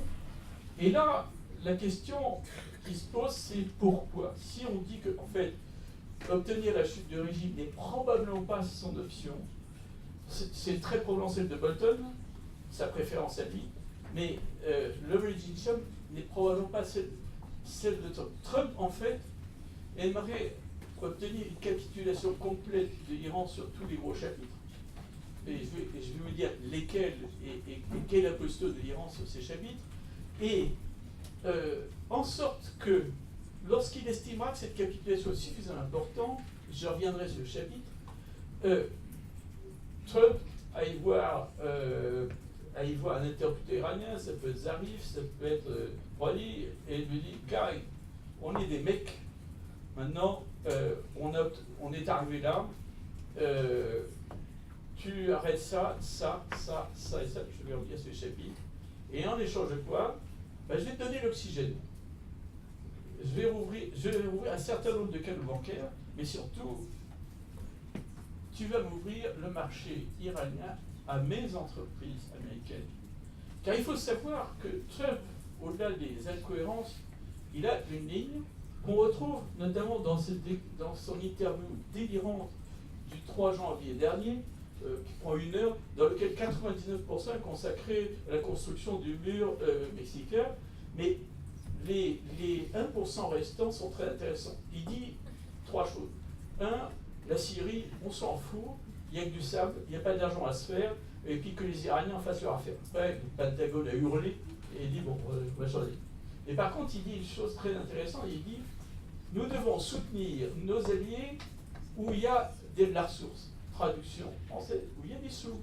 Et là, la question qui se pose, c'est pourquoi? Si on dit que, en fait, obtenir la chute du régime n'est probablement pas son option, c'est très probablement celle de Bolton, sa préférence à lui, mais le régime change n'est probablement pas celle de Trump. Trump, en fait, aimerait obtenir une capitulation complète de l'Iran sur tous les gros chapitres. Et je vais vous dire lesquels et quelle est la posture de l'Iran sur ces chapitres. Et en sorte que, lorsqu'il estimera que cette capitulation est suffisamment importante, je reviendrai sur le chapitre, Trump à y voir un interlocuteur iranien, ça peut être Zarif, ça peut être Rouhani, et il lui dit, gars, on est des mecs, maintenant on est arrivé là, tu arrêtes ça et ça, je vais revenir sur les chapitres, et en échange de quoi, je vais te donner l'oxygène. Je vais rouvrir un certain nombre de canaux bancaires, mais surtout, tu vas m'ouvrir le marché iranien à mes entreprises américaines. Car il faut savoir que Trump, au-delà des incohérences, il a une ligne qu'on retrouve notamment dans son interview délirante du 3 janvier dernier, qui prend 1 heure, dans lequel 99% est consacré à la construction du mur mexicain, mais les 1% restants sont très intéressants. Il dit 3 choses. 1, la Syrie, on s'en fout, il n'y a que du sable, il n'y a pas d'argent à se faire, et puis que les Iraniens fassent leur affaire. Après, le Pentagone a hurlé, et il dit, bon, on va changer. Et par contre, il dit une chose très intéressante, il dit, nous devons soutenir nos alliés où il y a de la ressource. Traduction française, où il y a des sous.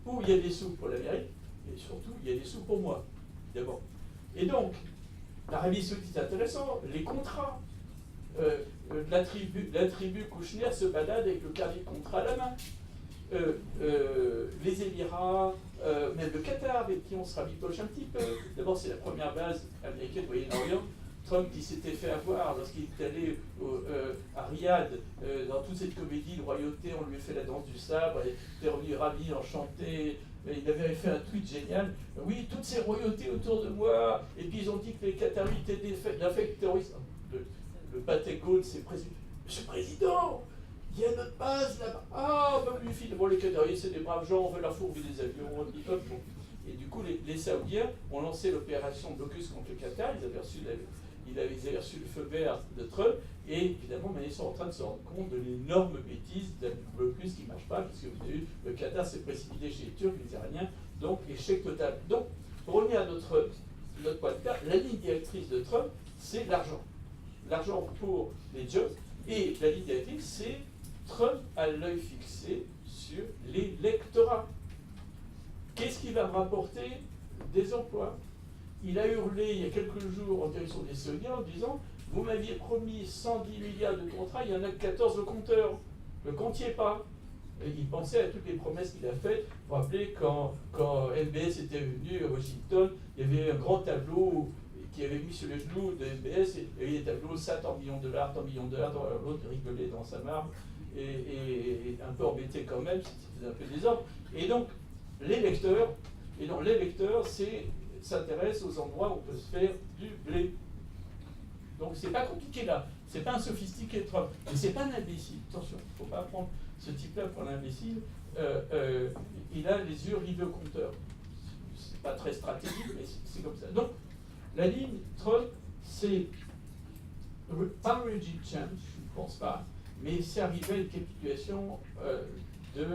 Où il y a des sous pour l'Amérique, et surtout, il y a des sous pour moi, d'abord. Et donc, l'Arabie Saoudite, c'est intéressant, les contrats. La tribu Kouchner se balade avec le carnet de contrat à la main. Les Émirats, même le Qatar, avec qui on se rabipoche un petit peu. D'abord, c'est la première base américaine au Moyen-Orient. Trump qui s'était fait avoir lorsqu'il est allé à Riyad, dans toute cette comédie de royauté, on lui a fait la danse du sabre, et il est revenu ravi, enchanté. Il avait fait un tweet génial. Oui, toutes ces royautés autour de moi, et puis ils ont dit que les Qataris étaient des faits terroristes. Le Patagone, c'est président. Monsieur le Président, il y a notre base là-bas. Ah, ben lui, finalement, les Qataris, c'est des braves gens, on veut leur fourber des avions. Hop, bon. Et du coup, les Saoudiens ont lancé l'opération Blocus contre le Qatar. Ils avaient reçu le feu vert de Trump. Et évidemment, ils sont en train de se rendre compte de l'énorme bêtise d'un Blocus qui ne marche pas, puisque vous avez vu, le Qatar s'est précipité chez les Turcs, les Iraniens. Donc, échec total. Donc, pour revenir à notre point de vue, la ligne directrice de Trump, c'est l'argent. L'argent pour les jobs. Et la ligne directrice, c'est Trump a l'œil fixé sur l'électorat. Qu'est-ce qui va me rapporter des emplois? Il a hurlé il y a quelques jours en direction des Saoudiens en disant « Vous m'aviez promis 110 milliards de contrats, il n'y en a que 14 au compteur. Ne comptiez pas. » Et il pensait à toutes les promesses qu'il a faites. Vous vous rappelez, quand MBS était venu à Washington, il y avait un grand tableau qui avait mis sur les genoux de MBS, et il y avait des tableaux, ça, tant millions de dollars, l'autre rigolait dans sa marbre, et un peu embêté quand même, c'était un peu désordre. Et donc, l'électeur s'intéresse aux endroits où on peut se faire du blé. Donc, c'est pas compliqué là, c'est pas un sophistiqué Trump, mais c'est pas un imbécile. Attention, il ne faut pas prendre ce type-là pour un imbécile. Il a les yeux rivés au compteur. C'est pas très stratégique, mais c'est comme ça. Donc, la ligne Trump, c'est pas un régime change, je ne pense pas, mais c'est arrivé à une capitulation de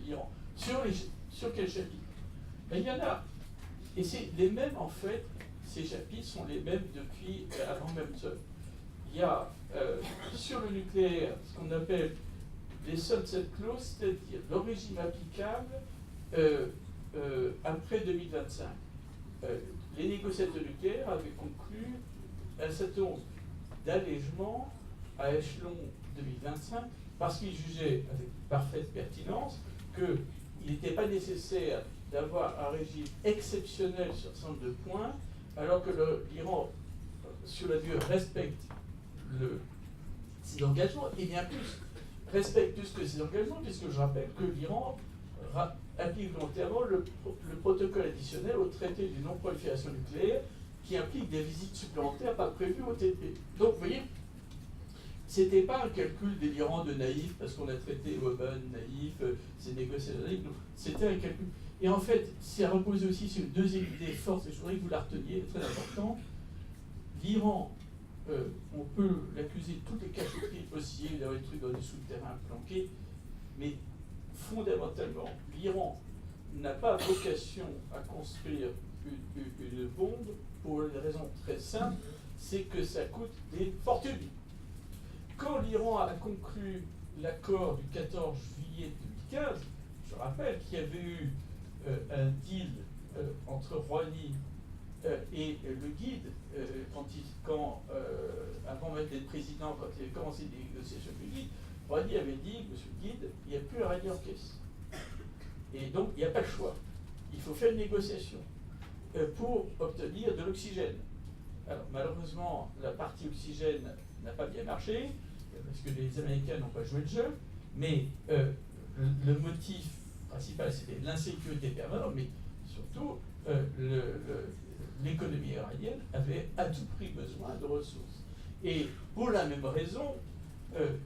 l'Iran. Sur quel chapitre? Ben, il y en a, et c'est les mêmes en fait, ces chapitres sont les mêmes depuis avant même ça. Il y a sur le nucléaire ce qu'on appelle les sunset clauses, c'est-à-dire le régime applicable après 2025. Les négociateurs nucléaires avaient conclu un certain nombre d'allègements à échelon 2025 parce qu'ils jugeaient avec parfaite pertinence qu'il n'était pas nécessaire d'avoir un régime exceptionnel sur un certain nombre de points, alors que l'Iran, sur la durée, respecte ses engagements, et bien plus, respecte plus que ses engagements, puisque je rappelle que l'Iran applique volontairement le protocole additionnel au traité de non-prolifération nucléaire, qui implique des visites supplémentaires pas prévues au TP. Donc, vous voyez, c'était pas un calcul délirant de naïf, parce qu'on a traité Oban naïf, ces négociateurs naïfs, c'était un calcul. Et en fait, ça repose aussi sur une deuxième idée forte, et je voudrais que vous la reteniez, très important. L'Iran, on peut l'accuser de toutes les cachotteries possibles, d'avoir des trucs dans des souterrains planqués, mais fondamentalement, l'Iran n'a pas vocation à construire une bombe pour une raison très simple, c'est que ça coûte des fortunes. Quand l'Iran a conclu l'accord du 14 juillet 2015, je rappelle qu'il y avait eu un deal entre Rouhani et le guide, avant même d'être président, quand il avait commencé les négociations avec le guide, Rouhani avait dit, monsieur le guide, il n'y a plus à rallier en caisse. Et donc, il n'y a pas le choix. Il faut faire une négociation pour obtenir de l'oxygène. Alors, malheureusement, la partie oxygène n'a pas bien marché, parce que les Américains n'ont pas joué le jeu, mais le motif principal, c'était l'insécurité permanente, mais surtout, l'économie iranienne avait à tout prix besoin de ressources. Et pour la même raison,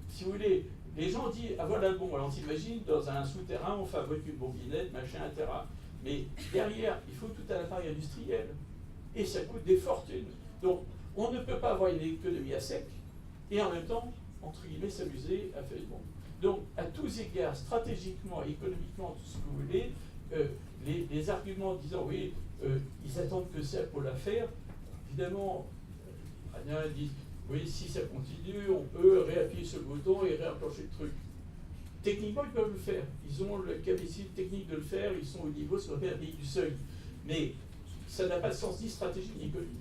si vous voulez, les gens disent, ah voilà, bon, alors on s'imagine, dans un souterrain, on fabrique une bobinette, machin, etc. Mais derrière, il faut tout un appareil industriel. Et ça coûte des fortunes. Donc, on ne peut pas avoir une économie à sec, et en même temps, entre guillemets, s'amuser à faire une bombe. Donc, à tous égards, stratégiquement, économiquement, tout ce que vous voulez, les arguments disant, oui, ils attendent que ça pour la faire, évidemment, les Iraniens disent, Oui, si ça continue, on peut réappuyer sur le bouton et réenclencher le truc. Techniquement, ils peuvent le faire. Ils ont la capacité technique de le faire, ils sont au niveau sur le pays du seuil. Mais ça n'a pas de sens ni stratégique ni économique.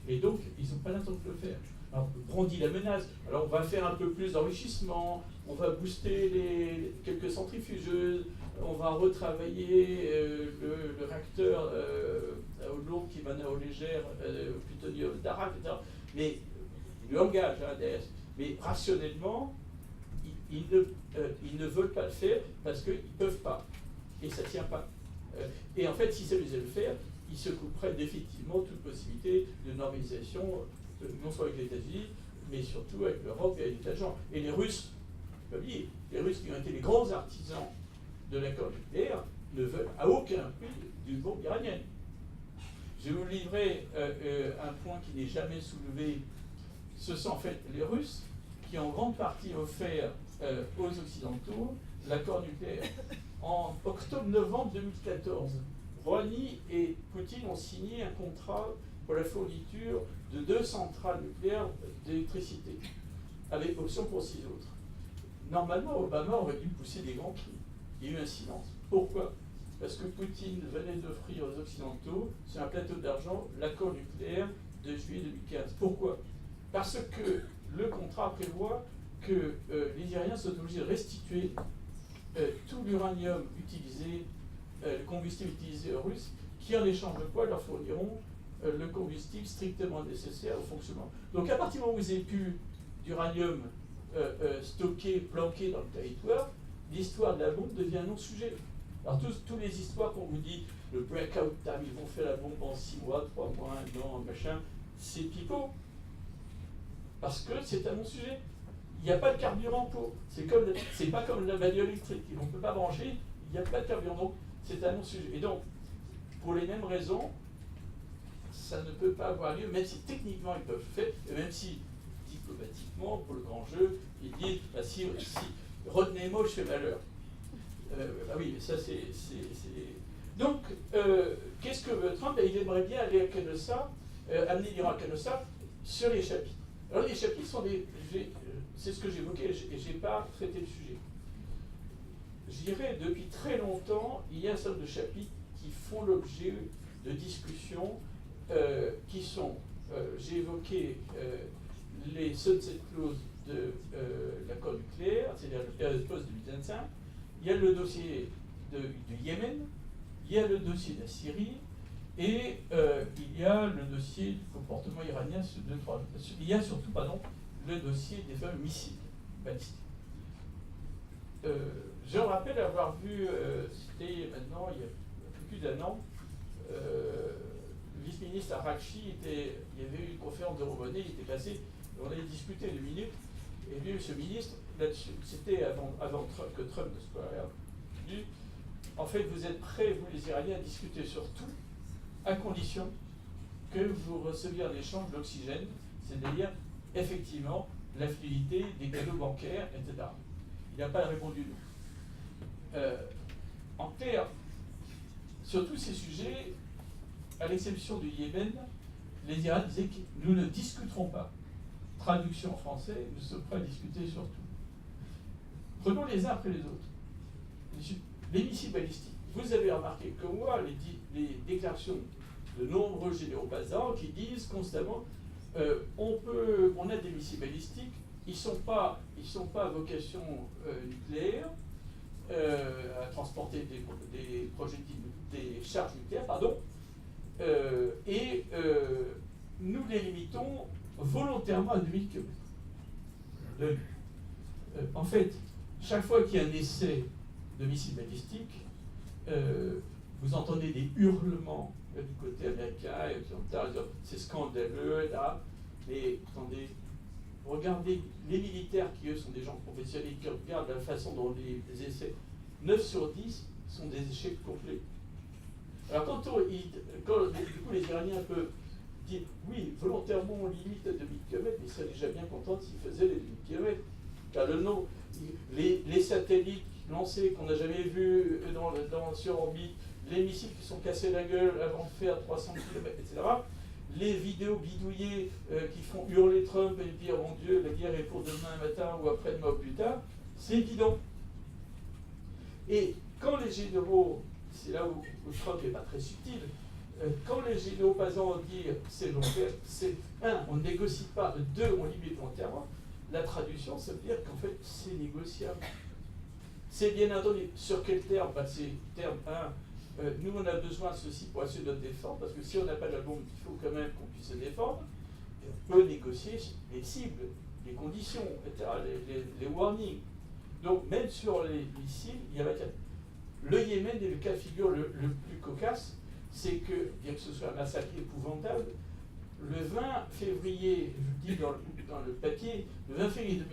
Et donc, ils n'ont pas l'intention de le faire. Alors, brandit la menace. Alors, on va faire un peu plus d'enrichissement, on va booster quelques centrifugeuses, on va retravailler le réacteur au lourd qui va aux légères, au plutonium d'Arak, etc. Mais il engage derrière. Mais rationnellement, ils ne veulent pas le faire parce qu'ils ne peuvent pas. Et ça ne tient pas. Et en fait, si ça les aide le faire, ils se couperaient définitivement toute possibilité de normalisation, non seulement avec les États-Unis, mais surtout avec l'Europe et avec les États-Unis. Et les Russes, pas oublier, les Russes qui ont été les grands artisans de l'accord nucléaire ne veulent à aucun prix d'une bombe iranienne. Je vais vous livrer un point qui n'est jamais soulevé. Ce sont en fait les Russes qui ont en grande partie offert aux Occidentaux l'accord nucléaire. En octobre-novembre 2014, Rouhani et Poutine ont signé un contrat pour la fourniture de 2 centrales nucléaires d'électricité, avec option pour 6 autres. Normalement, Obama aurait dû pousser des grands cris. Il y a eu un silence. Pourquoi? Parce que Poutine venait d'offrir aux Occidentaux, sur un plateau d'argent, l'accord nucléaire de juillet 2015. Pourquoi? Parce que le contrat prévoit que les Iraniens sont obligés de restituer tout l'uranium utilisé, le combustible utilisé aux Russes, qui en échange de quoi leur fourniront le combustible strictement nécessaire au fonctionnement. Donc à partir du moment où vous n'avez plus d'uranium stocké, planqué dans le territoire, l'histoire de la bombe devient un non-sujet. Alors toutes les histoires qu'on vous dit, le breakout time, ils vont faire la bombe en 6 mois, 3 mois, 1 an, machin, c'est pipeau. Parce que c'est un non-sujet. Il n'y a pas de carburant pour. C'est pas comme la bagnole électrique. On ne peut pas brancher, il n'y a pas de carburant. Donc, c'est un non-sujet. Et donc, pour les mêmes raisons, ça ne peut pas avoir lieu, même si techniquement ils peuvent le faire, et même si diplomatiquement, pour le grand jeu, ils disent si retenez-moi, je fais malheur. Bah oui, mais ça c'est. Donc, qu'est-ce que veut Trump? Il aimerait bien aller à Kenosha, amener l'Iran à Kenosha sur les chapitres. Alors, les chapitres sont des. C'est ce que j'évoquais, et je n'ai pas traité le sujet. Je dirais, depuis très longtemps, il y a un certain nombre de chapitres qui font l'objet de discussions qui sont, j'ai évoqué les sunset clauses de l'accord nucléaire, c'est-à-dire la période post-2025, il y a le dossier du Yémen, il y a le dossier de la Syrie, et il y a le dossier du comportement iranien sur 2-3. Il y a surtout, le dossier des fameux missiles balistiques. Je me rappelle avoir vu, c'était maintenant, il y a un peu plus d'un an, le vice-ministre Arakchi, il y avait eu une conférence de Robonet, il était passé, on avait discuté 2 minutes, et lui, ce ministre, là-dessus, c'était avant que Trump ne soit là, il dit, en fait, vous êtes prêts, vous les Iraniens, à discuter sur tout, à condition que vous receviez en échange l'oxygène, c'est-à-dire, effectivement, la fluidité des canaux bancaires, etc. Il n'a pas répondu non. En clair, sur tous ces sujets, à l'exception du Yémen, les Iraniens disaient que nous ne discuterons pas. Traduction en français, nous sommes prêts à discuter sur tout. Prenons les uns après les autres. Les missiles balistiques. Vous avez remarqué comme moi les déclarations de nombreux généraux basants qui disent constamment on a des missiles balistiques, ils sont pas à vocation nucléaire, à transporter des projectiles, des charges nucléaires, et nous les limitons volontairement à 2000 km. En fait, chaque fois qu'il y a un essai de missiles balistiques, vous entendez des hurlements du côté américain et occidental, c'est scandaleux, là, mais attendez, regardez les militaires qui, eux, sont des gens professionnels, qui regardent la façon dont les essais, 9 sur 10 sont des échecs complets. Alors quand du coup les Iraniens peuvent dire, oui, volontairement on limite à 2000 km, mais ils seraient déjà bien contents s'ils faisaient les 2000 km. Car les satellites lancés qu'on n'a jamais vus sur orbite, les missiles qui sont cassés la gueule avant de faire 300 km, etc., les vidéos bidouillées qui font hurler Trump et dire mon Dieu, la guerre est pour demain matin ou après-demain ou plus tard, c'est évident. Et quand les généraux, c'est là où Trump n'est pas très subtil, quand les généraux par exemple disent c'est long terme, c'est un, on ne négocie pas, deux, on limite long terme, la traduction, ça veut dire qu'en fait c'est négociable. C'est bien entendu sur quel terme, c'est terme 1, nous on a besoin de ceci pour assurer notre défense, parce que si on n'a pas de la bombe, il faut quand même qu'on puisse se défendre, et on peut négocier les cibles, les conditions, etc., les warnings. Donc même sur les missiles, il y a le Yémen est le cas de figure le plus cocasse, c'est que, bien que ce soit un massacre épouvantable, le 20 février, je dis dans le papier, le 20 février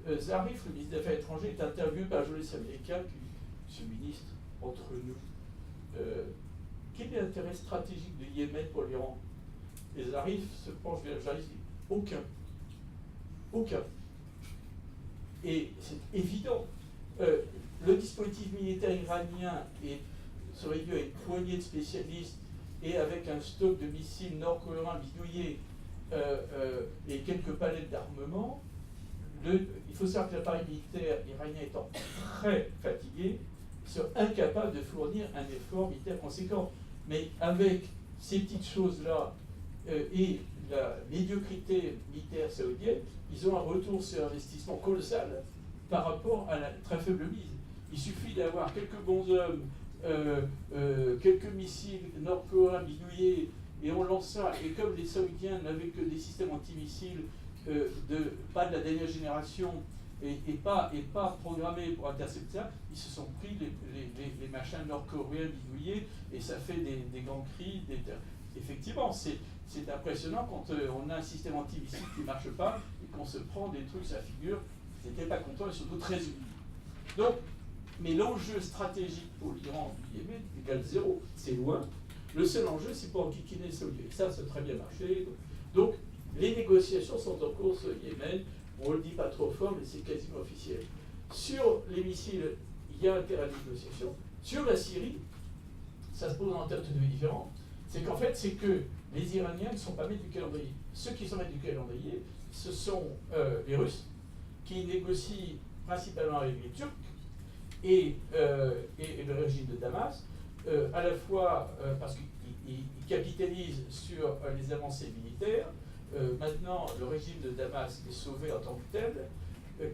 2018, Zarif, le ministre des Affaires étrangères, est interviewé par un journaliste américain qui dit « Monsieur le ministre, entre nous, quel est l'intérêt stratégique du Yémen pour l'Iran ?» Et Zarif se penche vers le journaliste et dit « Aucun. Aucun. » Et c'est évident. Le dispositif militaire iranien se réduit à une poignée de spécialistes et avec un stock de missiles nord-coréens bidouillés et quelques palettes d'armement. Il faut savoir que l'appareil militaire iranien étant très fatigué, ils sont incapables de fournir un effort militaire conséquent. Mais avec ces petites choses-là et la médiocrité militaire saoudienne, ils ont un retour sur investissement colossal par rapport à la très faible mise. Il suffit d'avoir quelques bons hommes, quelques missiles nord-coréens bidouillés, et on lance ça. Et comme les Saoudiens n'avaient que des systèmes antimissiles, pas de la dernière génération, et pas programmés pour intercepter ça, ils se sont pris les machins nord-coréens bidouillés, et ça fait des grands cris. Effectivement, c'est impressionnant quand on a un système antimissile qui ne marche pas, et qu'on se prend des trucs à figure. Ils n'étaient pas contents et surtout très unis. Donc, mais l'enjeu stratégique pour l'Iran du Yémen égale 0. C'est loin. Le seul enjeu, c'est pour enquiquiner les Saoudiens. Ça a très bien marché. Donc, les négociations sont en cours au Yémen. On ne le dit pas trop fort, mais c'est quasiment officiel. Sur les missiles, il y a un terrain de négociation. Sur la Syrie, ça se pose en termes tout à fait différents. C'est qu'en fait, c'est que les Iraniens ne sont pas maîtres du calendrier. Ceux qui sont maîtres du calendrier, ce sont les Russes, qui négocient principalement avec les Turcs et le régime de Damas, à la fois parce qu'ils capitalisent sur les avancées militaires. Maintenant, le régime de Damas est sauvé en tant que tel.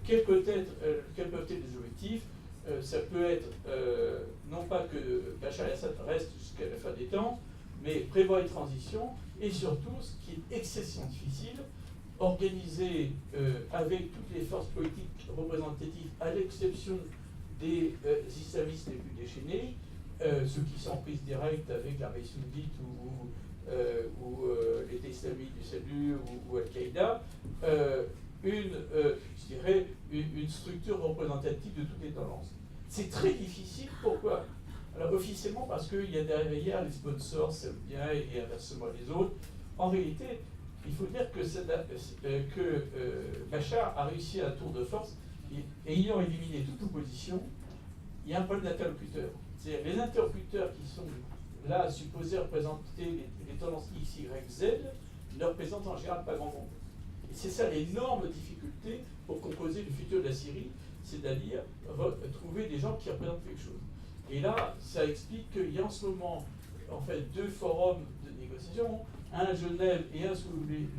Quels peuvent être les objectifs? Ça peut être non pas que Bachar el-Assad reste jusqu'à la fin des temps, mais prévoir une transition, et surtout, ce qui est excessivement difficile, organisé avec toutes les forces politiques représentatives, à l'exception des islamistes les plus déchaînés, ceux qui sont en prise directe avec l'armée soudite ou l'État islamique du salut ou Al-Qaïda, je dirais, une structure représentative de toutes les tendances. C'est très difficile, pourquoi? Alors officiellement parce qu'il y a derrière les sponsors saoudiens et inversement les autres. En réalité, il faut dire que Bachar a réussi à un tour de force, et ayant éliminé toute opposition, il y a un problème d'interlocuteurs. C'est-à-dire les interlocuteurs qui sont là supposés représenter les tendances X, Y, Z, ne représentent en général pas grand monde. Et c'est ça l'énorme difficulté pour composer le futur de la Syrie, c'est-à-dire trouver des gens qui représentent quelque chose. Et là, ça explique qu'il y a en ce moment, en fait, deux forums de négociation, un à Genève et un sous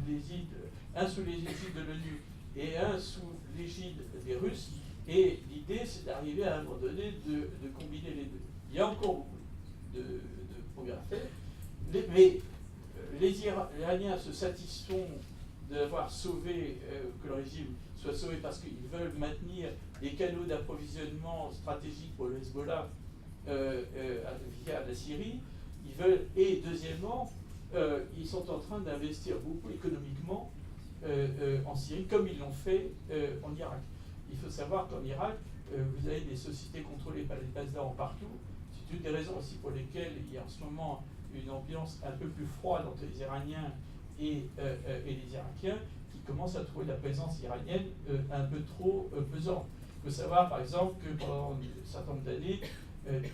l'égide de l'ONU et un sous l'égide des Russes. Et l'idée, c'est d'arriver à un moment donné de combiner les deux. Il y a encore beaucoup de progrès à faire, mais les Iraniens se satisfont d'avoir sauvé, que le régime soit sauvé parce qu'ils veulent maintenir des canaux d'approvisionnement stratégiques pour le Hezbollah via la Syrie. Ils veulent, et deuxièmement, ils sont en train d'investir beaucoup économiquement en Syrie, comme ils l'ont fait en Irak. Il faut savoir qu'en Irak, vous avez des sociétés contrôlées par les bases d'armes partout. C'est une des raisons aussi pour lesquelles il y a en ce moment une ambiance un peu plus froide entre les Iraniens et les Irakiens, qui commencent à trouver la présence iranienne un peu trop pesante. Il faut savoir par exemple que pendant un certain nombre d'années,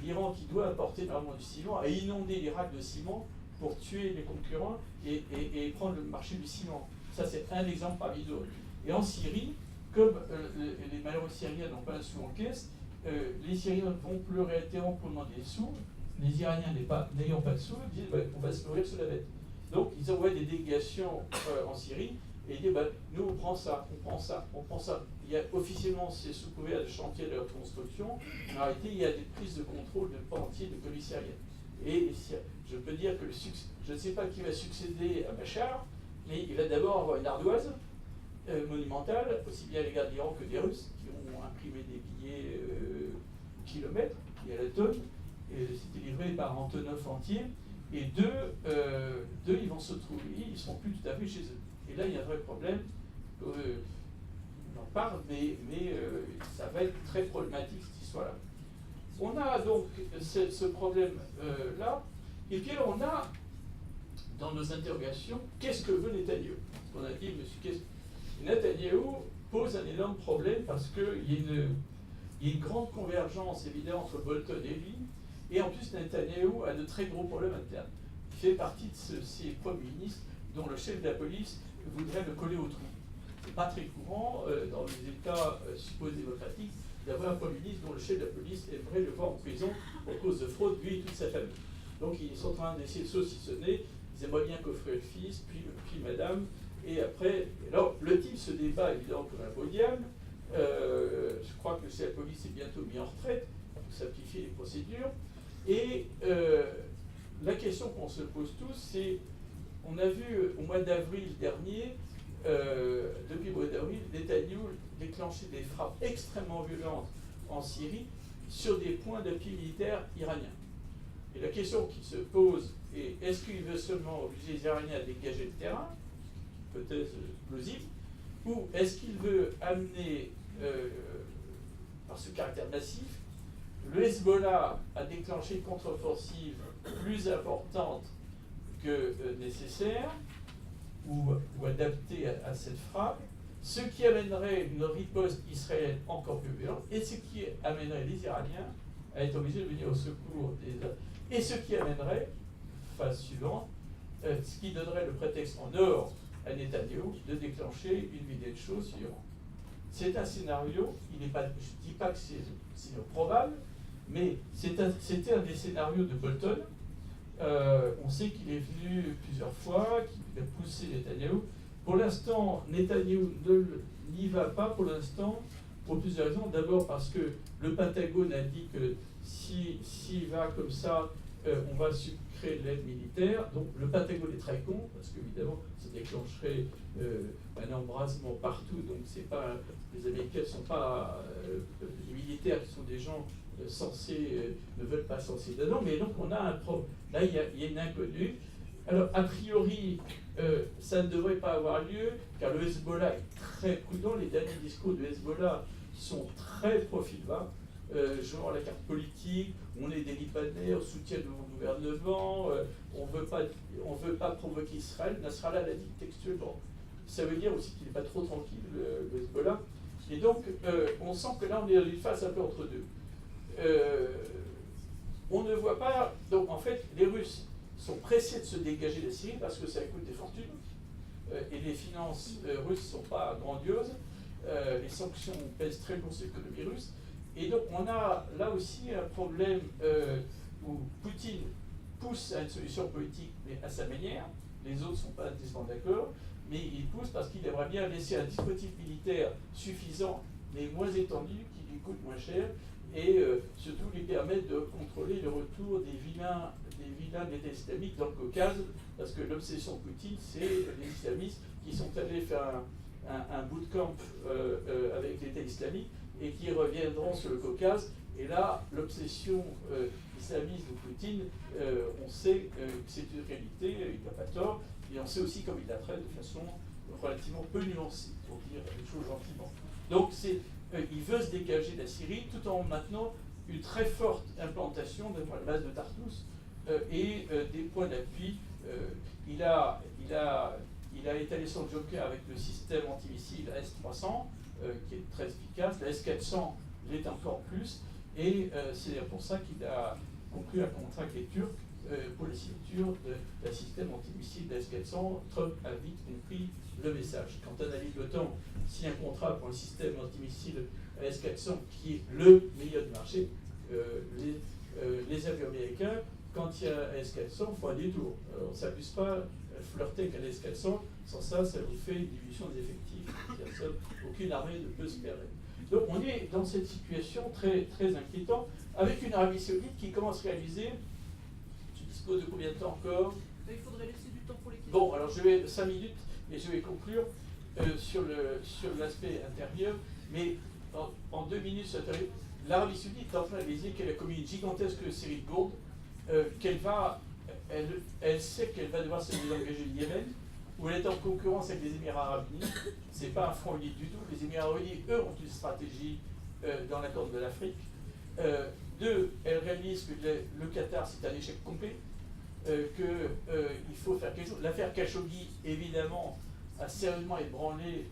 l'Iran, qui doit apporter normalement du ciment, a inondé l'Irak de ciment pour tuer les concurrents et prendre le marché du ciment. Ça, c'est un exemple parmi d'autres. Et en Syrie, comme les malheureux Syriens n'ont pas un sou en caisse, les Syriens vont pleurer interrompre des sous. Les Iraniens n'ayant pas de sous, disent on va se nourrir sous la bête. Donc ils envoient des délégations en Syrie et ils disent nous on prend ça, on prend ça, on prend ça. Il y a officiellement c'est sous couvert de chantier de reconstruction, mais en réalité il y a des prises de contrôle de pans entiers de police syrienne. Et je peux dire que je ne sais pas qui va succéder à Bachar, mais il va d'abord avoir une ardoise monumentale, aussi bien à l'égard de l'Iran que des Russes, qui ont imprimé des billets kilomètres, et à la tonne, et c'était livré par Antonov entier, et deux, ils vont se trouver, ils ne seront plus tout à fait chez eux. Et là, il y a un vrai problème, on en parle, mais ça va être très problématique cette histoire-là. On a donc ce problème-là, et puis on a, dans nos interrogations, qu'est-ce que veut Netanyahou? On a dit, Netanyahou pose un énorme problème parce qu'il y a une grande convergence évidemment entre Bolton et lui, et en plus Netanyahou a de très gros problèmes internes. Il fait partie de ces premiers ministres dont le chef de la police voudrait le coller au trou. C'est pas très courant dans les États supposés démocratiques d'avoir un premier ministre dont le chef de la police aimerait le voir en prison pour cause de fraude, lui et toute sa famille. Donc ils sont en train d'essayer de saucissonner, ils aimeraient bien coffrer le fils, puis madame, et après, alors le type se débat évidemment comme un beau diable. Je crois que le chef de la police est bientôt mis en retraite pour simplifier les procédures. Et la question qu'on se pose tous, c'est, on a vu au mois d'avril dernier, depuis le mois d'avril, Netanyahou déclencher des frappes extrêmement violentes en Syrie sur des points d'appui militaires iraniens. Et la question qui se pose est, est-ce qu'il veut seulement obliger les Iraniens à dégager le terrain, peut-être plausible, ou est-ce qu'il veut amener, par ce caractère massif, le Hezbollah a déclenché une contre-offensive plus importante que nécessaire ou adaptée à cette frappe, ce qui amènerait une riposte israélienne encore plus violente et ce qui amènerait les Iraniens à être obligés de venir au secours et ce qui amènerait, phase suivante, ce qui donnerait le prétexte en or à Netanyahou de déclencher une vidéo de choses sur l'Iran. C'est un scénario, je ne dis pas que c'est probable, mais c'était un des scénarios de Bolton. On sait qu'il est venu plusieurs fois, qu'il a poussé Netanyahou. Pour l'instant, Netanyahou n'y va pas pour l'instant, pour plusieurs raisons. D'abord parce que le Pentagone a dit que s'il va comme ça, on va créer de l'aide militaire. Donc le Pentagone est très con, parce qu'évidemment, ça déclencherait un embrasement partout. Donc c'est pas, les Américains ne sont pas les militaires qui sont des gens censés, ne veulent pas censés dedans. Mais donc on a un problème. Là, il y a une inconnue. Alors, a priori, ça ne devrait pas avoir lieu, car le Hezbollah est très prudent. Les derniers discours du Hezbollah sont très profil bas, jouant la carte politique. On est des Libanais, on soutient le gouvernement, on veut pas provoquer Israël. Nasrallah l'a dit textuellement. Ça veut dire aussi qu'il n'est pas trop tranquille, le Hezbollah. Et donc, on sent que là, on est dans une phase un peu entre deux. On ne voit pas. Donc, en fait, les Russes sont pressés de se dégager de la Syrie parce que ça coûte des fortunes. Et les finances russes ne sont pas grandioses. Les sanctions pèsent très lourd sur l'économie russe. Et donc, on a là aussi un problème où Poutine pousse à une solution politique, mais à sa manière. Les autres ne sont pas nécessairement d'accord, mais il pousse parce qu'il aimerait bien laisser un dispositif militaire suffisant, mais moins étendu, qui lui coûte moins cher, et surtout lui permettre de contrôler le retour des vilains de l'État islamique dans le Caucase, parce que l'obsession de Poutine, c'est les islamistes qui sont allés faire un bootcamp avec l'État islamique et qui reviendront sur le Caucase. Et là, l'obsession islamiste de Poutine, on sait que c'est une réalité, il n'a pas tort, et on sait aussi comme il la traite de façon relativement peu nuancée, pour dire les choses gentiment. Donc, il veut se dégager de la Syrie tout en maintenant une très forte implantation de la base de Tartous et des points d'appui. Il a étalé son joker avec le système antimissile S-300, qui est très efficace. La S-400 l'est encore plus. Et c'est pour ça qu'il a conclu un contrat avec les Turcs pour la signature d'un système antimissile d'S-400. Trump a vite compris le message. Quand un allié de l'OTAN signe un contrat pour un système antimissile S-400 qui est le meilleur du marché, les avions américains, quand il y a un S-400, il faut un détour. On ne s'amuse pas à flirter avec un S-400, sans ça, ça vous fait une diminution des effectifs. Aucune armée ne peut se permettre. Donc on est dans cette situation très, très inquiétante, avec une Arabie Saoudite qui commence à réaliser, tu disposes de combien de temps encore? Il faudrait laisser du temps pour les questions. Bon, alors je vais 5 minutes et je vais conclure sur l'aspect intérieur, mais en 2 minutes, l'Arabie Saoudite est en train de réaliser qu'elle a commis une gigantesque série de bourdes, elle sait qu'elle va devoir se désengager du Yémen, où elle est en concurrence avec les Émirats Arabes Unis. Ce n'est pas un front uni du tout. Les Émirats Arabes Unis, eux, ont une stratégie dans la Corne de l'Afrique. 2, elle réalise que le Qatar, c'est un échec complet, qu'il faut faire quelque chose. L'affaire Khashoggi, évidemment, a sérieusement ébranlé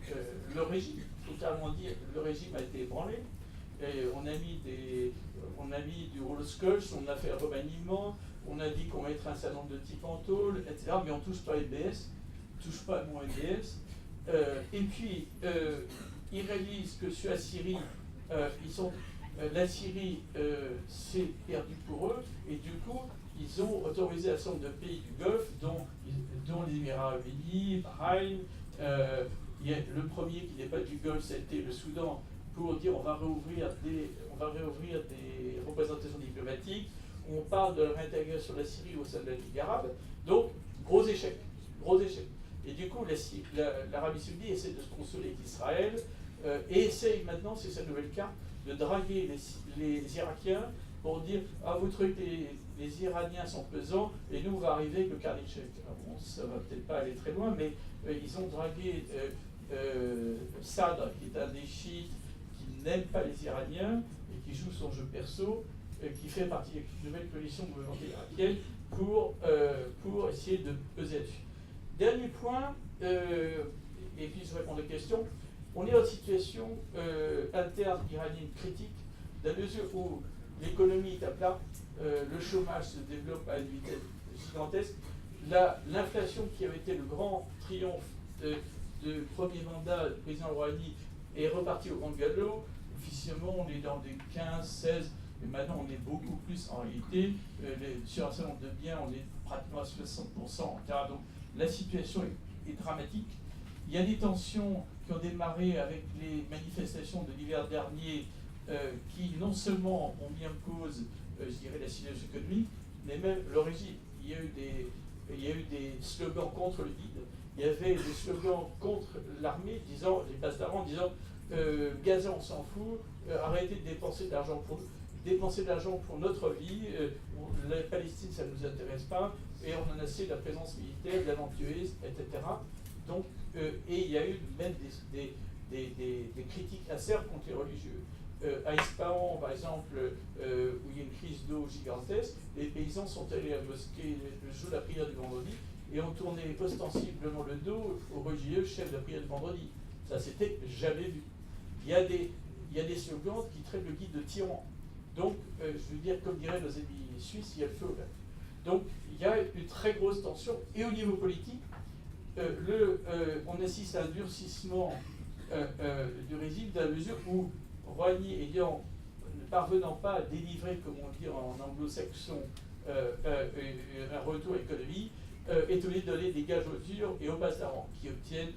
le régime. Totalement dit, le régime a été ébranlé. Et on a mis du Rolls-Royce, on a fait un remaniement, on a dit qu'on mettrait un certain nombre de types en tôle, etc. Mais on ne touche pas LBS, on ne touche pas mon LBS. Et puis, ils réalisent que sur la Syrie, la Syrie, c'est perdu pour eux, et du coup, ils ont autorisé un certain nombre de pays du Golfe, dont les Émirats Arabes Unis, Bahreïn. Le premier qui n'est pas du Golfe, c'était le Soudan, pour dire on va réouvrir des représentations diplomatiques. On parle de la réintégration de la Syrie au sein de la Ligue arabe. Donc, gros échec. Et du coup, l'Arabie Saoudite essaie de se consoler avec Israël et essaye maintenant, c'est sa nouvelle carte, de draguer les Irakiens pour dire ah, vous trouvez que les Iraniens sont pesants et nous on va arriver avec le Karnichek. Bon, ça va peut-être pas aller très loin, mais ils ont dragué Sadr, qui est un des chiites qui n'aime pas les Iraniens et qui joue son jeu perso, qui fait partie de la nouvelle coalition gouvernementale irakienne pour essayer de peser là-dessus. Dernier point, et puis je réponds aux questions, on est dans une situation interne iranienne critique, dans la mesure où l'économie est à plat, le chômage se développe à une vitesse gigantesque, l'inflation qui avait été le grand triomphe de premier mandat du président Rouhani est repartie au grand galop. Officiellement, on est dans des 15, 16, et maintenant on est beaucoup plus en réalité. Sur un certain nombre de biens, on est pratiquement à 60%, etc. Donc la situation est dramatique. Il y a des tensions qui ont démarré avec les manifestations de l'hiver dernier qui non seulement ont mis en cause, je dirais, la situation économique, mais même le régime. Il y a eu des slogans contre le guide, il y avait des slogans contre l'armée, disant, les bases d'armes, disant Gaza on s'en fout, arrêtez de dépenser de l'argent pour notre vie, la Palestine ça ne nous intéresse pas, et on en a assez de la présence militaire, de l'aventurisme, etc. Donc, et il y a eu même des critiques acerbes contre les religieux. À Ispahan, par exemple, où il y a une crise d'eau gigantesque, les paysans sont allés à la mosquée le jour de la prière du vendredi et ont tourné ostensiblement le dos aux religieux chefs de la prière du vendredi. Ça, c'était jamais vu. Il y a des slogans qui traitent le guide de tyran. Donc, je veux dire, comme diraient nos amis suisses, il y a le feu au vert. Donc, il y a une très grosse tension. Et au niveau politique, on assiste à un durcissement du régime dans la mesure où Rouhani ne parvenant pas à délivrer, comme on dit en anglo-saxon, un retour à l'économie, est obligé de donner des gages aux durs et aux passerans qui obtiennent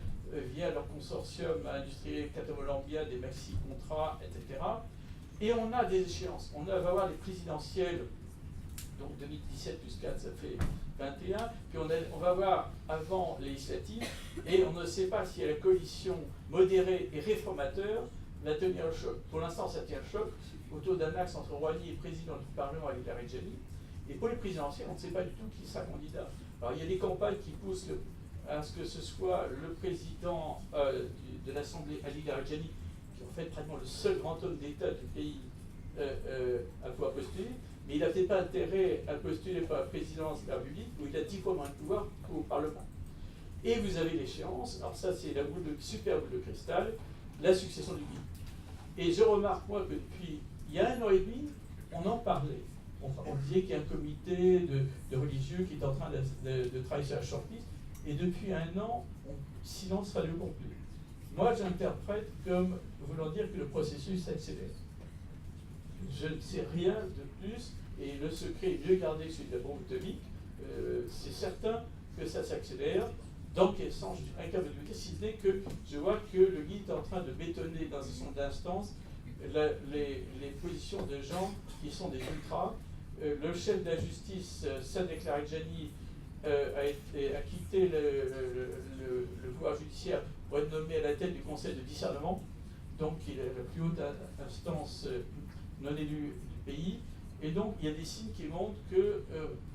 via leur consortium industriel Catamolambia des maxi-contrats, etc. Et on a des échéances. On va avoir les présidentielles, donc 2017 plus 4, ça fait 21, puis on va avoir avant les législatives, et on ne sait pas si la coalition modérée et réformateur va tenir le choc. Pour l'instant, ça tient le choc autour d'un axe entre Rouhani et président du Parlement avec Larijani. Et pour les présidentielles, on ne sait pas du tout qui sera candidat. Alors il y a des campagnes qui poussent à ce que ce soit le président de l'Assemblée, Ali Larijani, qui est en fait pratiquement le seul grand homme d'État du pays à pouvoir postuler, mais il n'a peut-être pas intérêt à postuler pour la présidence de la République, où il a 10 fois moins de pouvoir qu'au Parlement. Et vous avez l'échéance, alors ça c'est la super boule de cristal, la succession du guide. Et je remarque, moi, que depuis il y a 1 an et demi, on en parlait. on disait qu'il y a un comité de religieux qui est en train de travailler sur la shortlist, et depuis un an, silence radio complet. Moi, j'interprète comme voulant dire que le processus s'accélère. Je ne sais rien de plus, et le secret est mieux gardé que celui de la bombe atomique. C'est certain que ça s'accélère. Dans quel sens, je suis incapable de vous dire, si ce n'est que je vois que le guide est en train de bétonner dans son instance les positions de gens qui sont des ultras. Le chef de la justice, Sadek Laridjani, a quitté le pouvoir judiciaire pour être nommé à la tête du conseil de discernement. Donc il est la plus haute instance non élue du pays. Et donc il y a des signes qui montrent qu'il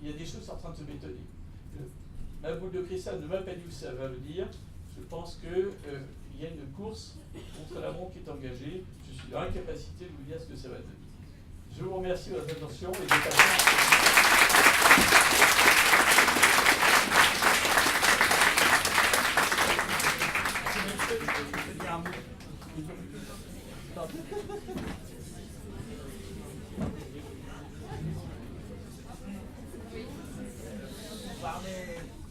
y a des choses en train de se bétonner. Ma boule de cristal ne m'a pas dit où ça va venir. Je pense qu'il y a une course contre la bombe qui est engagée. Je suis dans l'incapacité de vous dire ce que ça va donner. Je vous remercie de votre attention et de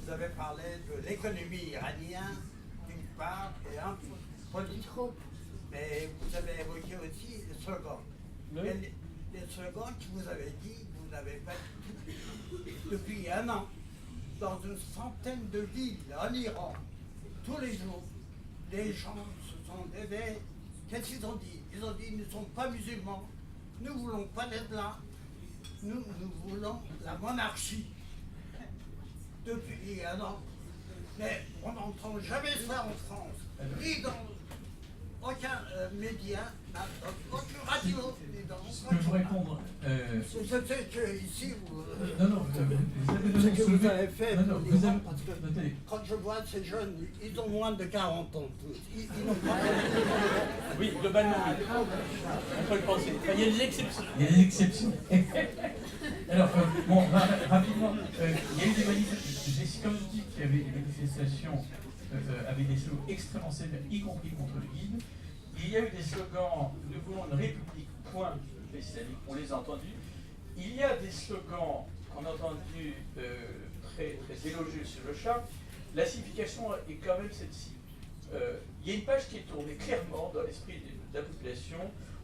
Vous avez parlé de l'économie iranienne, d'une part, et un politique. Mais vous avez évoqué aussi les slogans. Oui. Les slogans que vous avez dit, vous n'avez pas dit depuis un an, dans une centaine de villes en Iran, tous les jours, les gens se sont levés. Qu'est-ce qu'ils ont dit? Ils ont dit, nous ne sommes pas musulmans, nous ne voulons pas d'Islam, nous voulons la monarchie. Depuis un an. Mais on n'entend jamais ça en France, ni dans aucun média, dans aucune radio, ni dans Je peux vous répondre. Je sais que ici, Non, ce que vous avez fait, Non, vous avez. parce que Attendez. quand je vois ces jeunes, ils ont moins de 40 ans tous. Ils n'ont pas. Oui, globalement, oui. On peut le penser. Enfin, il y a des exceptions. Il y a des exceptions. Alors, bon, rapidement, il y a eu des manifestations. J'ai comme je dis qu'il y avait des manifestations avec des slogans extrêmement sévères, y compris contre le guide. Il y a eu des slogans, nous voulons une république, point islamique, on les a entendus. Il y a des slogans qu'on a entendus très, très élogieux sur le chat. La signification est quand même celle-ci. Il y a une page qui est tournée clairement dans l'esprit de la population.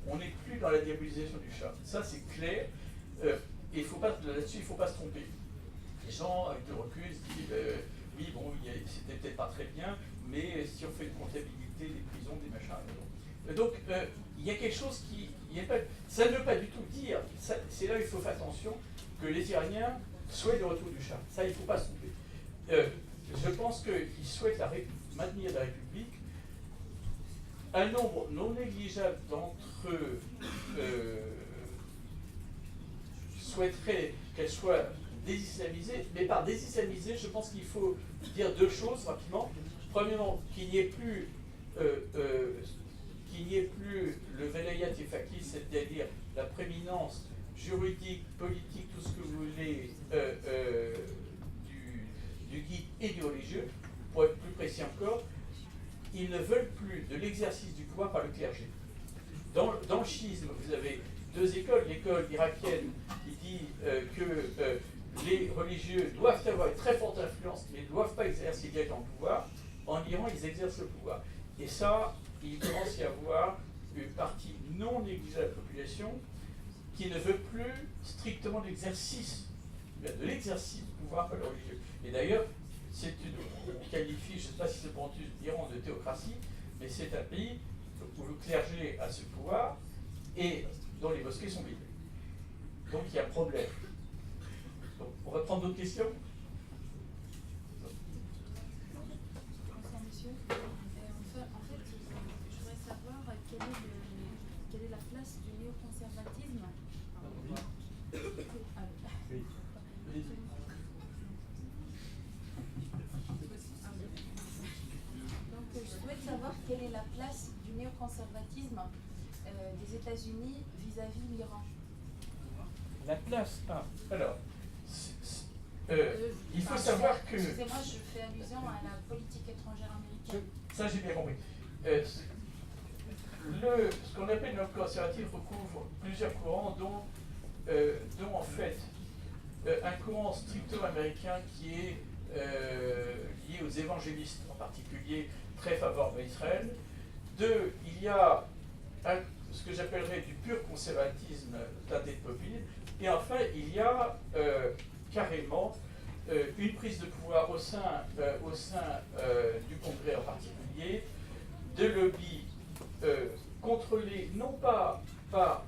On n'est plus dans la diabolisation du chat. Ça, c'est clair. Et là-dessus, il ne faut pas se tromper. Les gens, avec le recul, se disent oui, bon, c'était peut-être pas très bien, mais si on fait une comptabilité des prisons, des machins. Donc, il y a quelque chose qui. Ça ne veut pas du tout dire, c'est là où il faut faire attention, que les Iraniens souhaitent le retour du Shah. Ça, il ne faut pas se tromper. Je pense qu'ils souhaitent maintenir la République. Un nombre non négligeable d'entre eux souhaiterait qu'elle soit désislamisée, mais par désislamisée, je pense qu'il faut dire deux choses rapidement. Premièrement, qu'il n'y ait plus le velayat et faqih, c'est-à-dire la prééminence juridique, politique, tout ce que vous voulez, du guide et du religieux. Pour être plus précis encore, ils ne veulent plus de l'exercice du pouvoir par le clergé. Dans le chiisme, vous avez deux écoles. L'école irakienne qui dit que les religieux doivent avoir une très forte influence, mais ne doivent pas exercer directement le pouvoir. En Iran, ils exercent le pouvoir. Et ça, il commence à y avoir une partie non négligeable de la population qui ne veut plus strictement l'exercice, de l'exercice du pouvoir par le religieux. Et d'ailleurs, on qualifie, je ne sais pas si c'est pour l'Iran de théocratie, mais c'est un pays où le clergé a ce pouvoir et dont les mosquées sont vides. Donc il y a un problème. Donc, on va prendre d'autres questions. Bonsoir monsieur. En fait, je voudrais savoir quelle est la place du néoconservatisme. Donc je souhaite savoir quelle est la place du néoconservatisme des États-Unis vis-à-vis de l'Iran. La place. Alors, il faut savoir que. Excusez-moi, je fais allusion à la politique étrangère américaine. Ça, j'ai bien compris. Ce qu'on appelle le conservatif recouvre plusieurs courants, dont dont en fait un courant stricto américain qui est lié aux évangélistes en particulier, très favorable à Israël. Deux, il y a ce que j'appellerais du pur conservatisme teinté de populisme. Et enfin, il y a carrément une prise de pouvoir au sein du Congrès en particulier, de lobbies contrôlés, non pas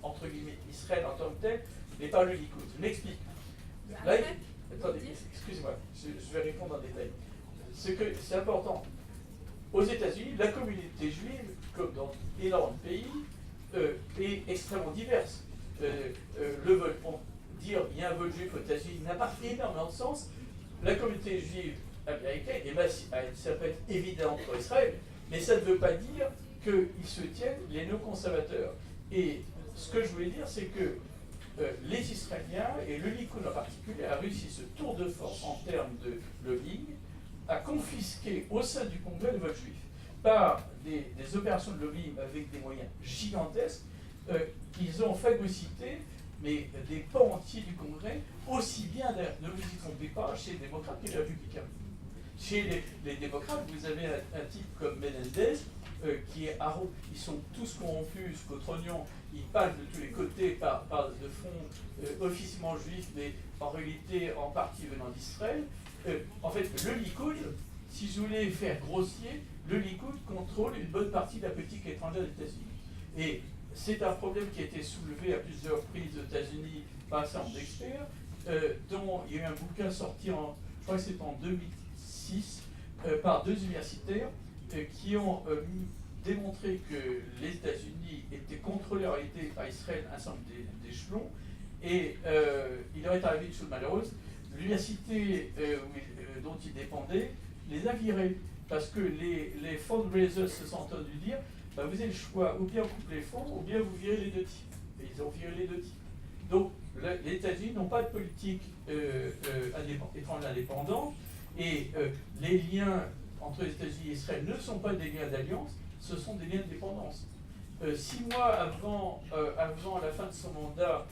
entre guillemets Israël en tant que tel, mais par le Likoud. Je m'explique. Là, attendez, excusez-moi, je vais répondre en détail. C'est important. Aux États-Unis, la communauté juive, comme dans énormément de pays, est extrêmement diverse. Dire il y a un vote juif aux États-Unis n'a pas énormément de sens. La communauté juive américaine, et ça peut être évident pour Israël, mais ça ne veut pas dire qu'ils soutiennent les néoconservateurs. Et ce que je voulais dire, c'est que les Israéliens, et le Likoud en particulier, a réussi ce tour de force en termes de lobbying, à confisquer au sein du Congrès le vote juif par des opérations de lobbying avec des moyens gigantesques qu'ils ont phagocyté, mais des pans entiers du Congrès, aussi bien, ne vous y trompez pas, chez les démocrates que les républicains. Chez les démocrates, vous avez un type comme Menendez, qui est haro. Ils sont tous corrompus jusqu'au trognon, ils parlent de tous les côtés par de fonds officiellement juifs, mais en réalité en partie venant d'Israël. En fait, le Likoud, si je voulais faire grossier, le Likoud contrôle une bonne partie de la politique étrangère des États-Unis. Et c'est un problème qui a été soulevé à plusieurs reprises aux États-Unis par un certain nombre d'experts, dont il y a eu un bouquin sorti je crois que c'était en 2006, par deux universitaires qui ont démontré que les États-Unis étaient contrôlés en réalité par Israël un certain nombre d'échelons, et il leur est arrivé une chose malheureuse. L'université dont ils dépendaient les a virés, parce que les fundraisers se sont entendus dire bah, vous avez le choix, ou bien on coupe les fonds, ou bien vous virez les deux types. Et ils ont viré les deux types. Donc les États-Unis n'ont pas de politique étrangère indépendante, et les liens entre les États-Unis et Israël ne sont pas des liens d'alliance, ce sont des liens de dépendance. 6 mois avant la fin de son mandat,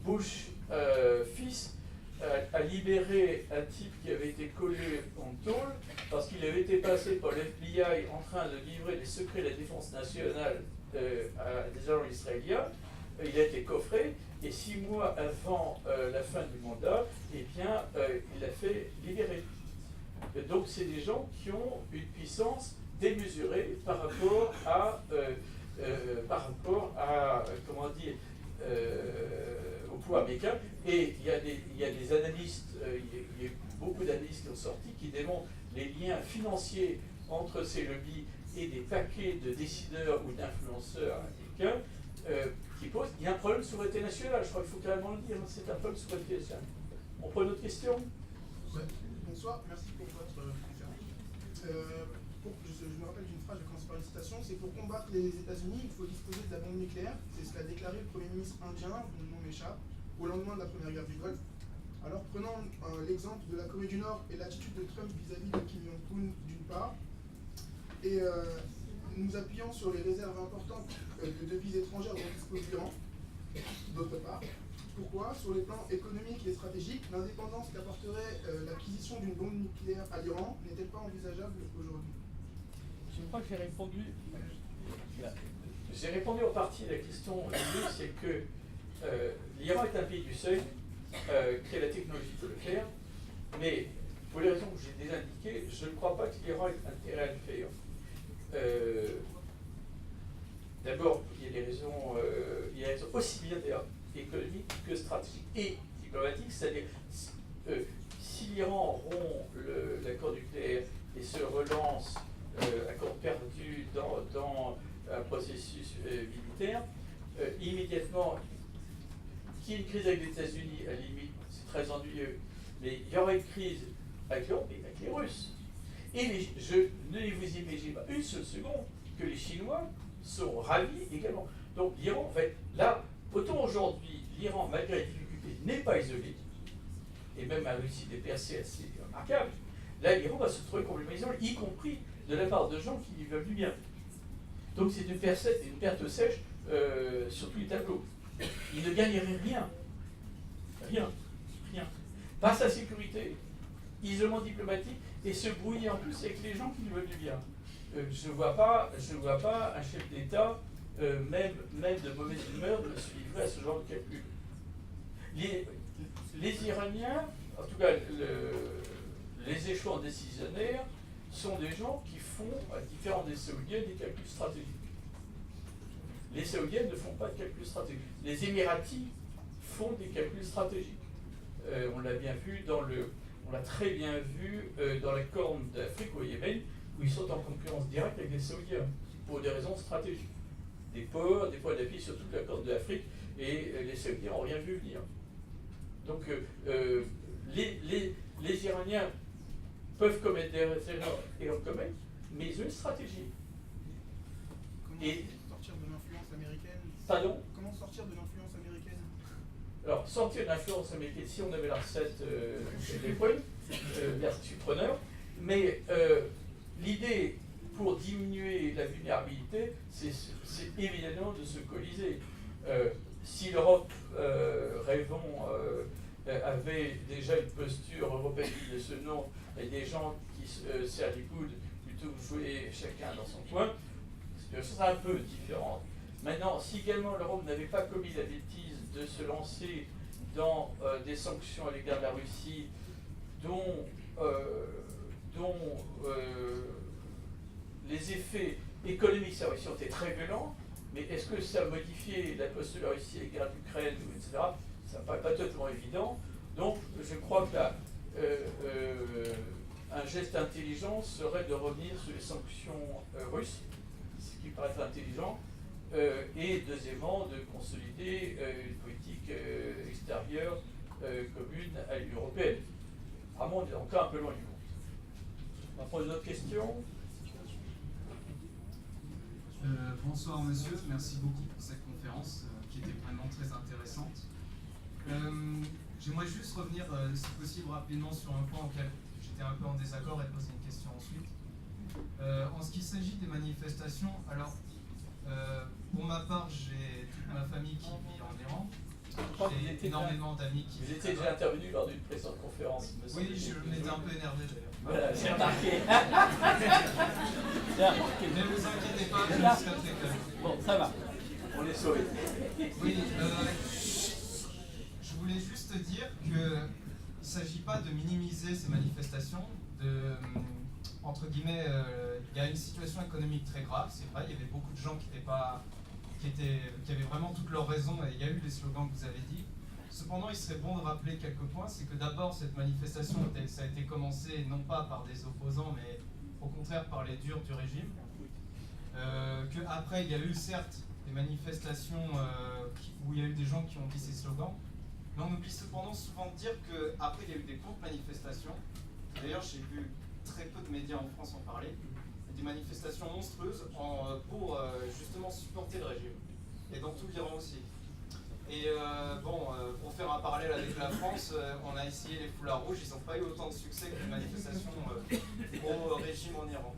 Bush fils a libéré un type qui avait été collé en tôle parce qu'il avait été passé par l'FBI en train de livrer les secrets de la défense nationale à des agents israéliens. Il a été coffré et 6 mois avant la fin du mandat, eh bien, il l'a fait libérer. Et donc c'est des gens qui ont une puissance démesurée par rapport à comment dire, au pouvoir américain. Et il y a des analystes, il y a beaucoup d'analystes qui ont sorti qui démontrent les liens financiers entre ces lobbies et des paquets de décideurs ou d'influenceurs américains qui posent. Il y a un problème de souveraineté nationale, je crois qu'il faut carrément le dire, c'est un problème de souveraineté nationale. On prend une autre question. Bonsoir, merci pour votre conférence. Je me rappelle d'une phrase, je commence par une citation, c'est pour combattre les États-Unis, il faut disposer de la bombe nucléaire. C'est ce qu'a déclaré le Premier ministre indien, dont le nom m'échappe, au lendemain de la Première Guerre du Golfe. Alors prenons l'exemple de la Corée du Nord et l'attitude de Trump vis-à-vis de Kim Jong-un d'une part, et nous appuyons sur les réserves importantes de devises étrangères dont dispose l'Iran, d'autre part. Pourquoi, sur les plans économiques et stratégiques, l'indépendance qu'apporterait l'acquisition d'une bombe nucléaire à l'Iran n'est-elle pas envisageable aujourd'hui? Je crois que j'ai répondu. J'ai répondu en partie à la question. C'est que l'Iran est un pays du seuil, qui a la technologie pour le faire, mais pour les raisons que j'ai déjà indiquées, je ne crois pas que l'Iran ait intérêt à le faire. D'abord, il y a des raisons, aussi bien d'ailleurs économiques que stratégiques et diplomatiques, c'est-à-dire si l'Iran rompt l'accord nucléaire et se relance accord perdu dans un processus militaire, immédiatement, qu'il y ait une crise avec les États-Unis, à la limite, c'est très ennuyeux, mais il y aura une crise avec l'Europe et avec les Russes. Et je ne vous imaginez pas une seule seconde que les Chinois seront ravis également. Donc l'Iran, en fait, là, autant aujourd'hui, l'Iran, malgré les difficultés, n'est pas isolé, et même a réussi des percées assez remarquables, là, l'Iran va se trouver complètement isolé, y compris de la part de gens qui lui veulent du bien. Donc c'est une perte sèche sur tous les tableaux. il ne gagnerait rien. Rien. Rien. Pas sa sécurité, isolement diplomatique, et se brouiller en plus avec les gens qui lui veulent du bien. Je ne vois pas un chef d'État, même de mauvaise humeur, de se livrer à ce genre de calcul. Les Iraniens, en tout cas les échelons décisionnaires, sont des gens qui font, à différents des Saoudiens, des calculs stratégiques. Les Saoudiens ne font pas de calculs stratégiques. Les Émiratis font des calculs stratégiques. On l'a bien vu on l'a très bien vu dans la Corne d'Afrique au Yémen, où ils sont en concurrence directe avec les Saoudiens, pour des raisons stratégiques. Des points d'appui sur toute la Corne d'Afrique, et les Saoudiens n'ont rien vu venir. Donc les Iraniens peuvent commettre des erreurs, et en commettent, mais ils ont une stratégie. Comment sortir de l'influence américaine? Pardon? Comment sortir de l'influence américaine? Alors, sortir de l'influence américaine, si on avait la recette chez les points, vertu preneur, mais l'idée pour diminuer la vulnérabilité, c'est évidemment de se coaliser. Si l'Europe, rêvons, avait déjà une posture européenne de ce nom, et des gens qui se serrent les coudes plutôt que jouer chacun dans son coin, ce serait un peu différent. Maintenant, si également l'Europe n'avait pas commis la bêtise de se lancer dans des sanctions à l'égard de la Russie dont les effets économiques sur la Russie ont été très violents, mais est-ce que ça a modifié la posture de la Russie à l'égard de l'Ukraine, etc. Ça ne paraît pas totalement évident. Donc, je crois que là, un geste intelligent serait de revenir sur les sanctions russes, ce qui paraît intelligent, et deuxièmement, de consolider une politique extérieure commune à l'Union européenne. Vraiment, on est encore un peu loin du compte. On va prendre une autre question. Bonsoir monsieur, merci beaucoup pour cette conférence qui était vraiment très intéressante. J'aimerais juste revenir, si possible, rapidement sur un point auquel j'étais un peu en désaccord et poser une question ensuite. En ce qui s'agit des manifestations, alors pour ma part, j'ai toute ma famille qui vit en Iran. J'ai énormément d'amis qui Vous vivent étiez déjà intervenu lors d'une précédente conférence. Oui, je m'étais un peu énervé d'ailleurs. Voilà, j'ai remarqué. Ne vous inquiétez pas, je serai très calme. Bon, ça va. On est sauvés. Oui, je voulais juste dire qu'il ne s'agit pas de minimiser ces manifestations, entre guillemets, il y a une situation économique très grave, c'est vrai, il y avait beaucoup de gens qui avaient vraiment toutes leurs raisons, et il y a eu les slogans que vous avez dit. Cependant, il serait bon de rappeler quelques points, c'est que d'abord, cette manifestation, ça a été commencé non pas par des opposants, mais au contraire par les durs du régime. Qu'après, il y a eu certes des manifestations où il y a eu des gens qui ont dit ces slogans, mais on oublie cependant souvent de dire qu'après, il y a eu des courtes manifestations. D'ailleurs, j'ai vu très peu de médias en France en parler, des manifestations monstrueuses pour justement supporter le régime, et dans tout l'Iran aussi. Et pour faire un parallèle avec la France, on a essayé les foulards rouges, ils n'ont pas eu autant de succès que les manifestations au régime en Iran.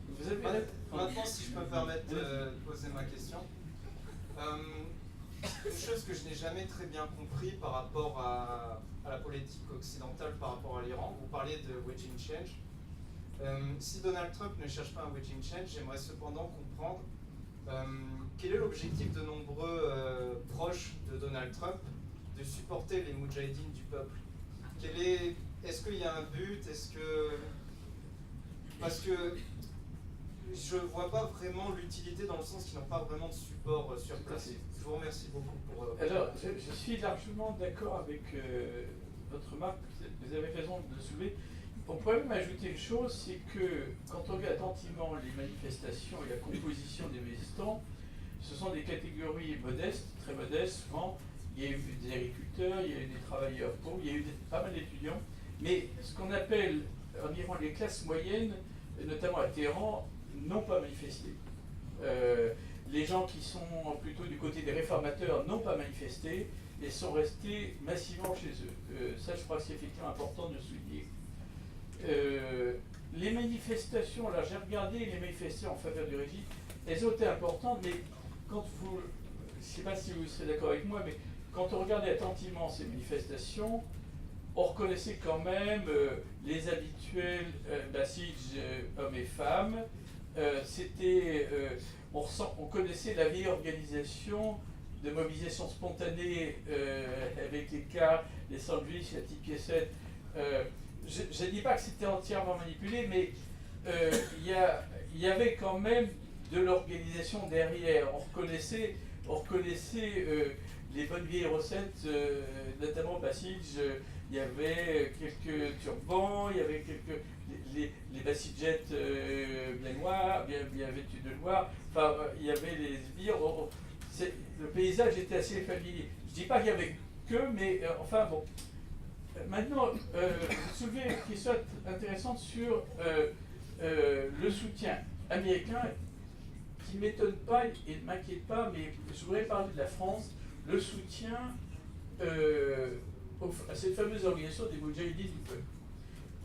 Maintenant, si je peux me permettre de poser ma question, une chose que je n'ai jamais très bien compris par rapport à la politique occidentale par rapport à l'Iran, vous parliez de wedging change. Si Donald Trump ne cherche pas un wedging change, j'aimerais cependant comprendre quel est l'objectif de nombreux proches de Donald Trump de supporter les Moudjahidines du peuple. Est-ce qu'il y a un but? Parce que je ne vois pas vraiment l'utilité dans le sens qu'ils n'ont pas vraiment de support sur place. Je vous remercie beaucoup pour... Alors, je suis largement d'accord avec votre remarque, vous avez raison de le soulever. On pourrait même ajouter une chose, c'est que quand on regarde attentivement les manifestations et la composition des manifestants, ce sont des catégories modestes, très modestes, souvent. Il y a eu des agriculteurs, il y a eu des travailleurs pauvres, il y a eu pas mal d'étudiants, mais ce qu'on appelle en Iran les classes moyennes, notamment à Téhéran, n'ont pas manifesté. Les gens qui sont plutôt du côté des réformateurs n'ont pas manifesté et sont restés massivement chez eux. Ça, je crois que c'est effectivement important de le souligner. Les manifestations, là j'ai regardé les manifestations en faveur du régime, elles ont été importantes, mais quand vous, je ne sais pas si vous serez d'accord avec moi, mais quand on regardait attentivement ces manifestations, on reconnaissait quand même les habituels Basij, hommes et femmes. On connaissait la vieille organisation de mobilisation spontanée avec les cars, les sandwichs, la petite piécette. Je ne dis pas que c'était entièrement manipulé, mais il y avait quand même de l'organisation derrière. On reconnaissait les bonnes vieilles recettes, notamment Basij. Il y avait quelques turbans, il y avait les Basijettes bien noirs, bien vêtus de noir. Enfin, il y avait les sbires. Le paysage était assez familier. Je ne dis pas qu'il y avait que, mais enfin bon. Maintenant, vous soulevez une question intéressante sur le soutien américain qui ne m'étonne pas et ne m'inquiète pas, mais je voudrais parler de la France, le soutien à cette fameuse organisation des Moudjahidines du peuple.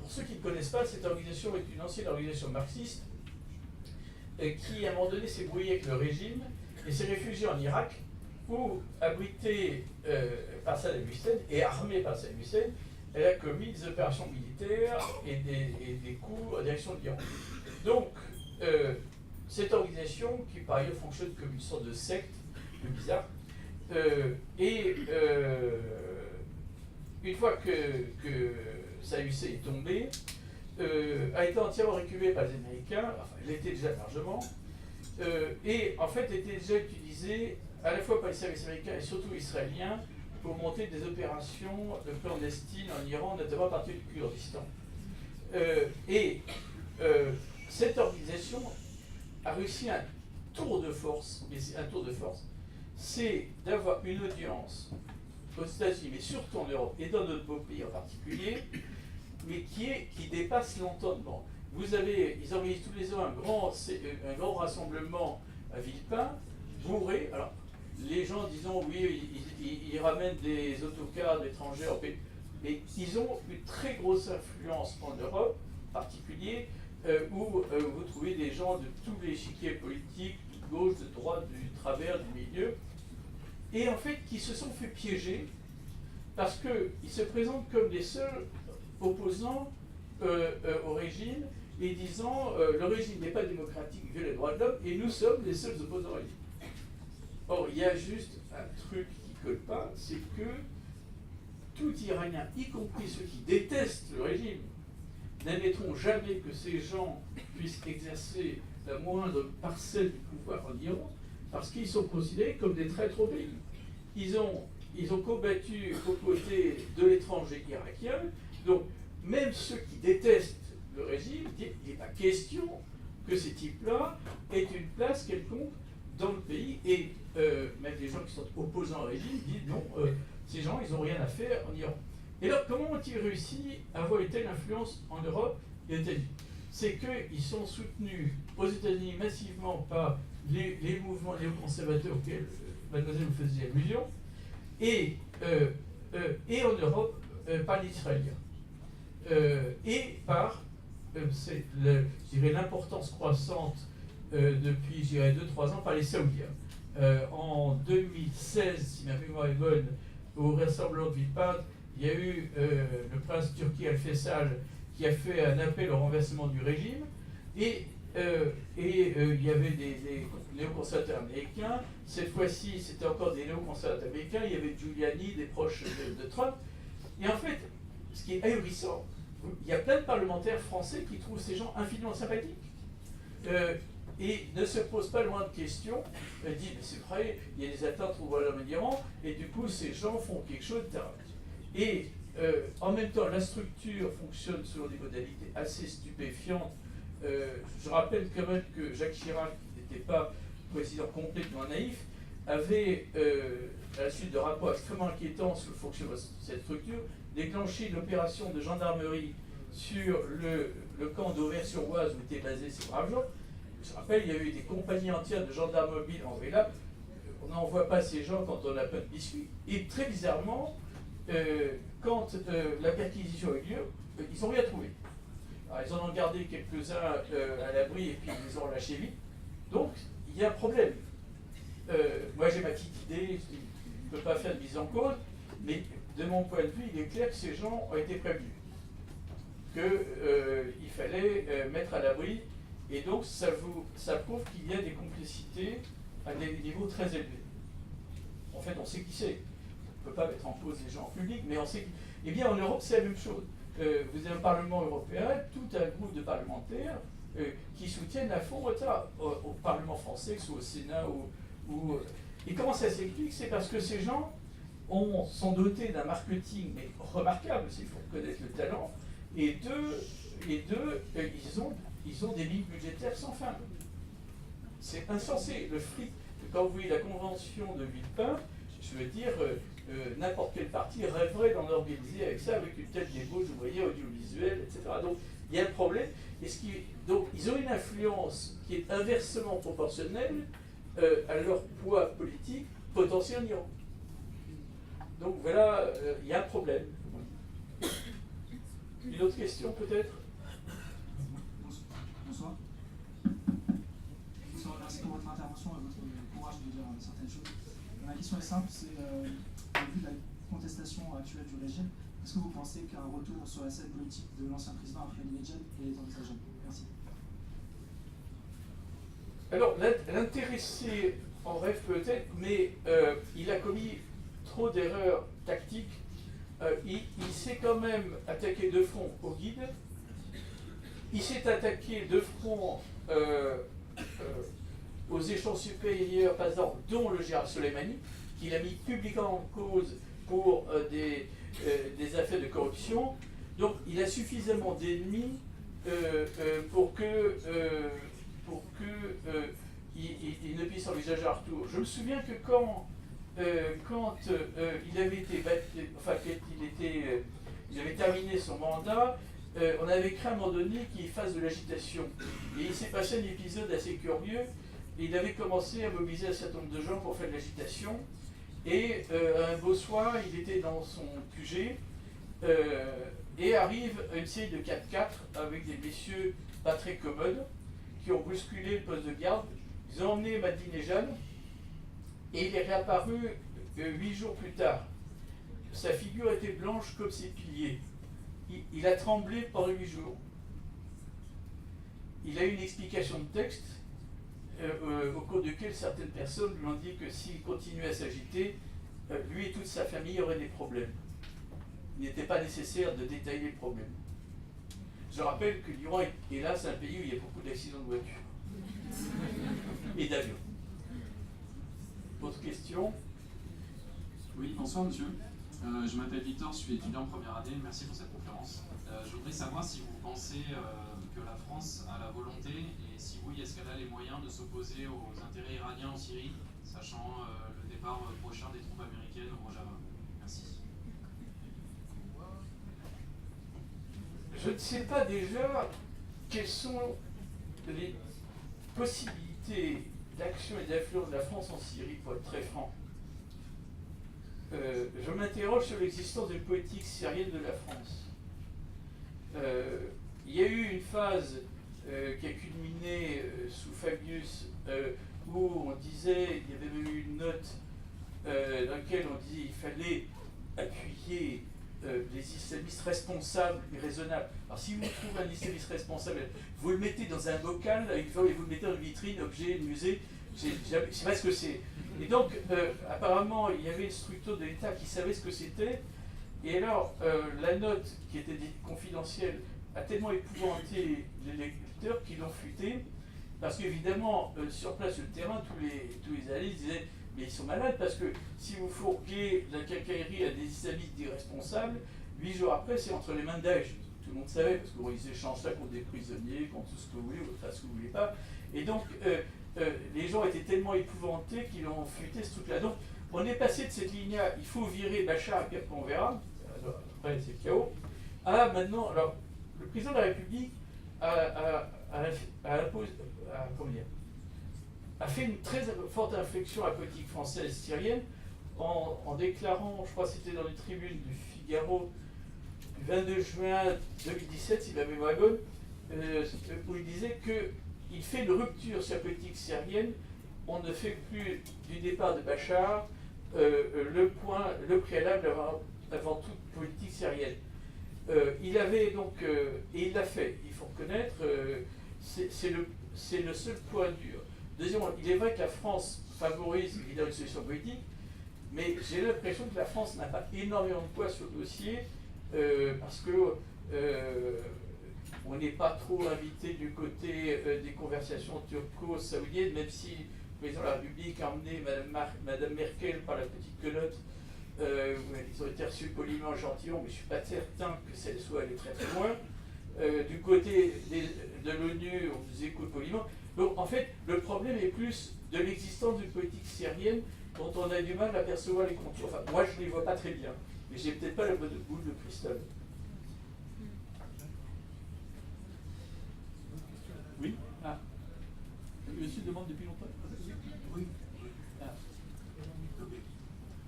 Pour ceux qui ne connaissent pas, cette organisation est une ancienne organisation marxiste qui, à un moment donné, s'est brouillée avec le régime et s'est réfugiée en Irak, où, abritée par Saddam Hussein et armée par Saddam Hussein, elle a commis des opérations militaires et des coups en direction de l'Iran. Donc, cette organisation, qui par ailleurs fonctionne comme une sorte de secte, un peu bizarre, une fois que Saddam Hussein est tombé, a été entièrement récupérée par les Américains, enfin, elle l'était déjà largement, et en fait était déjà utilisée à la fois par les services américains et surtout israéliens pour monter des opérations clandestines en Iran, notamment à partir du Kurdistan. Cette organisation a réussi un tour de force, mais c'est un tour de force, c'est d'avoir une audience aux États-Unis, mais surtout en Europe et dans d'autres beaux pays en particulier, mais qui dépasse l'entendement. Ils organisent tous les ans un grand rassemblement à Villepin, bourré. Alors, les gens, disons, oui, ils ramènent des autocars d'étrangers, mais ils ont une très grosse influence en Europe, en particulier, où vous trouvez des gens de tous les échiquiers politiques, de gauche, de droite, du travers, du milieu, et en fait qui se sont fait piéger parce qu'ils se présentent comme les seuls opposants au régime et disant le régime n'est pas démocratique, il viole les droits de l'homme et nous sommes les seuls opposants au régime. Or, il y a juste un truc qui ne colle pas, c'est que tout Iranien, y compris ceux qui détestent le régime, n'admettront jamais que ces gens puissent exercer la moindre parcelle du pouvoir en Iran, parce qu'ils sont considérés comme des traîtres au pays. Ils ont combattu aux côtés de l'étranger irakien, donc même ceux qui détestent le régime disent qu'il n'est pas question que ces types-là aient une place quelconque dans le pays, et même des gens qui sont opposants au régime disent non, ces gens, ils n'ont rien à faire en Iran. Et alors, comment ont-ils réussi à avoir une telle influence en Europe et aux États-Unis? C'est qu'ils sont soutenus aux États-Unis massivement par les mouvements néoconservateurs auxquels mademoiselle vous faisait allusion, et en Europe par les Israéliens. Et par, je dirais, l'importance croissante depuis, je dirais, 2-3 ans par les Saoudiens. En 2016, si ma mémoire est bonne, au rassemblement de Villepinte, il y a eu le prince Turki Al-Faisal qui a fait un appel au renversement du régime, et il y avait des néoconservateurs américains. Cette fois-ci, c'était encore des néoconservateurs américains. Il y avait Giuliani, des proches de Trump. Et en fait, ce qui est ahurissant, il y a plein de parlementaires français qui trouvent ces gens infiniment sympathiques. Et ne se posent pas loin de questions. Ils disent, mais c'est vrai, il y a des atteintes aux droits de l'homme en Iran, et du coup, ces gens font quelque chose de terrible. Et en même temps, la structure fonctionne selon des modalités assez stupéfiantes. Je rappelle quand même que Jacques Chirac, qui n'était pas président complètement naïf, avait, à la suite de rapports extrêmement inquiétants sur le fonctionnement de cette structure, déclenché une opération de gendarmerie sur le camp d'Auvers-sur-Oise où étaient basés ces braves gens. Je rappelle, il y a eu des compagnies entières de gendarmes mobiles envoyées là. On n'envoie pas ces gens quand on n'a pas de biscuits. Et très bizarrement, quand la perquisition a eu lieu, ils n'ont rien trouvé. Alors, ils en ont gardé quelques-uns à l'abri et puis ils les ont lâchés vite. Donc, il y a un problème. Moi, j'ai ma petite idée, ne peut pas faire de mise en cause, mais de mon point de vue, il est clair que ces gens ont été prévenus, qu'il fallait mettre à l'abri, et donc ça prouve qu'il y a des complicités à des niveaux très élevés. En fait, on sait qui c'est. On ne peut pas mettre en cause les gens en public, mais on sait. Eh bien, en Europe, c'est la même chose. Vous avez un Parlement européen, tout un groupe de parlementaires qui soutiennent à fond ça, au Parlement français, que ce soit au Sénat et comment ça s'explique? C'est parce que ces gens sont dotés d'un marketing mais remarquable, il faut reconnaître le talent, et ils ont des lignes budgétaires sans fin. C'est insensé. Le fric, quand vous voyez la convention de Villepin, je veux dire, n'importe quel parti rêverait d'en organiser avec ça, avec une telle débauche, vous voyez, audiovisuelle, etc. Donc, il y a un problème. Donc, ils ont une influence qui est inversement proportionnelle à leur poids politique potentiel en Iran. Donc, voilà, il y a un problème. Une autre question, peut-être? Bonsoir. Bonsoir, merci pour votre intervention et votre courage de dire certaines choses. Ma question est simple, c'est au vu de la contestation actuelle du régime, est-ce que vous pensez qu'un retour sur la scène politique de l'ancien président Ahmadinejad est envisageable? Merci. Alors, l'intéressé en rêve peut-être, mais il a commis trop d'erreurs tactiques. Il s'est quand même attaqué de front au guide. Il s'est attaqué de front aux échelons supérieurs, par exemple, dont le général Soleimani, qu'il a mis publiquement en cause pour des affaires de corruption. Donc, il a suffisamment d'ennemis pour que il ne puisse envisager un retour. Je me souviens que quand il avait été battu, enfin, il avait terminé son mandat, on avait craint à un moment donné qu'il fasse de l'agitation. Et il s'est passé un épisode assez curieux. Il avait commencé à mobiliser un certain nombre de gens pour faire de l'agitation. Et un beau soir, il était dans son QG et arrive une série de 4x4 avec des messieurs pas très commodes qui ont bousculé le poste de garde. Ils ont emmené Ahmadinejad et il est réapparu 8 jours plus tard. Sa figure était blanche comme ses piliers. Il a tremblé pendant 8 jours. Il a eu une explication de texte au cours duquel certaines personnes lui ont dit que s'il continuait à s'agiter, lui et toute sa famille auraient des problèmes. Il n'était pas nécessaire de détailler les problèmes. Je rappelle que l'Iran est hélas un pays où il y a beaucoup d'accidents de voiture et d'avions. Autre question? Oui, bonsoir monsieur. Je m'appelle Victor, je suis étudiant en première année. Merci pour cette conférence. Je voudrais savoir si vous pensez que la France a la volonté, et si oui, est-ce qu'elle a les moyens de s'opposer aux intérêts iraniens en Syrie, sachant le départ prochain des troupes américaines au Rojava. Merci. Je ne sais pas déjà quelles sont les possibilités d'action et d'influence de la France en Syrie, pour être très franc. Je m'interroge sur l'existence d'une politique syrienne de la France. Il y a eu une phase qui a culminé sous Fabius, où on disait, il y avait même eu une note dans laquelle on dit qu'il fallait appuyer les islamistes responsables et raisonnables. Alors si vous trouvez un islamiste responsable, vous le mettez dans un bocal avec et vous le mettez dans une vitrine, objet, musée, je ne sais pas ce que c'est. Et donc, apparemment, il y avait une structure de l'État qui savait ce que c'était. Et alors, la note, qui était dite confidentielle, a tellement épouvanté les lecteurs qu'ils l'ont fuité. Parce qu'évidemment, sur place, sur le terrain, tous les analystes disaient « Mais ils sont malades, parce que si vous fourguez la quincaillerie à des islamistes irresponsables, 8 jours après, c'est entre les mains de Daesh. » Tout le monde savait, parce qu'ils échangent ça contre des prisonniers, contre tout ce que vous voulez, contre ce que vous ne voulez pas. Et donc, les gens étaient tellement épouvantés qu'ils ont fuité ce truc-là. Donc, on est passé de cette ligne-là, il faut virer Bachar, et puis après on verra, après c'est le chaos, à maintenant, alors, le président de la République a fait une très forte inflexion à la politique française syrienne en déclarant, je crois que c'était dans les tribunes du Figaro, du 22 juin 2017, si ma mémoire est bonne, où il disait qu'il fait une rupture sur la politique syrienne. On ne fait plus du départ de Bachar le préalable avant toute politique syrienne. Il avait donc, et il l'a fait, il faut reconnaître, c'est le seul point dur. Deuxièmement, il est vrai que la France favorise évidemment une solution politique, mais j'ai l'impression que la France n'a pas énormément de poids sur le dossier, parce que on n'est pas trop invité du côté des conversations turco-saoudiennes, même si le président de la République a emmené Madame Merkel par la petite quenotte. Ils ont été reçus poliment, gentiment, mais je ne suis pas certain que ça soit allé très très loin. Du côté de l'ONU, on nous écoute poliment. Donc en fait, le problème est plus de l'existence d'une politique syrienne dont on a du mal à percevoir les contours. Enfin, moi je ne les vois pas très bien, mais j'ai peut-être pas la bonne boule de cristal. Oui. Ah. Monsieur demande depuis longtemps. Oui. Ah.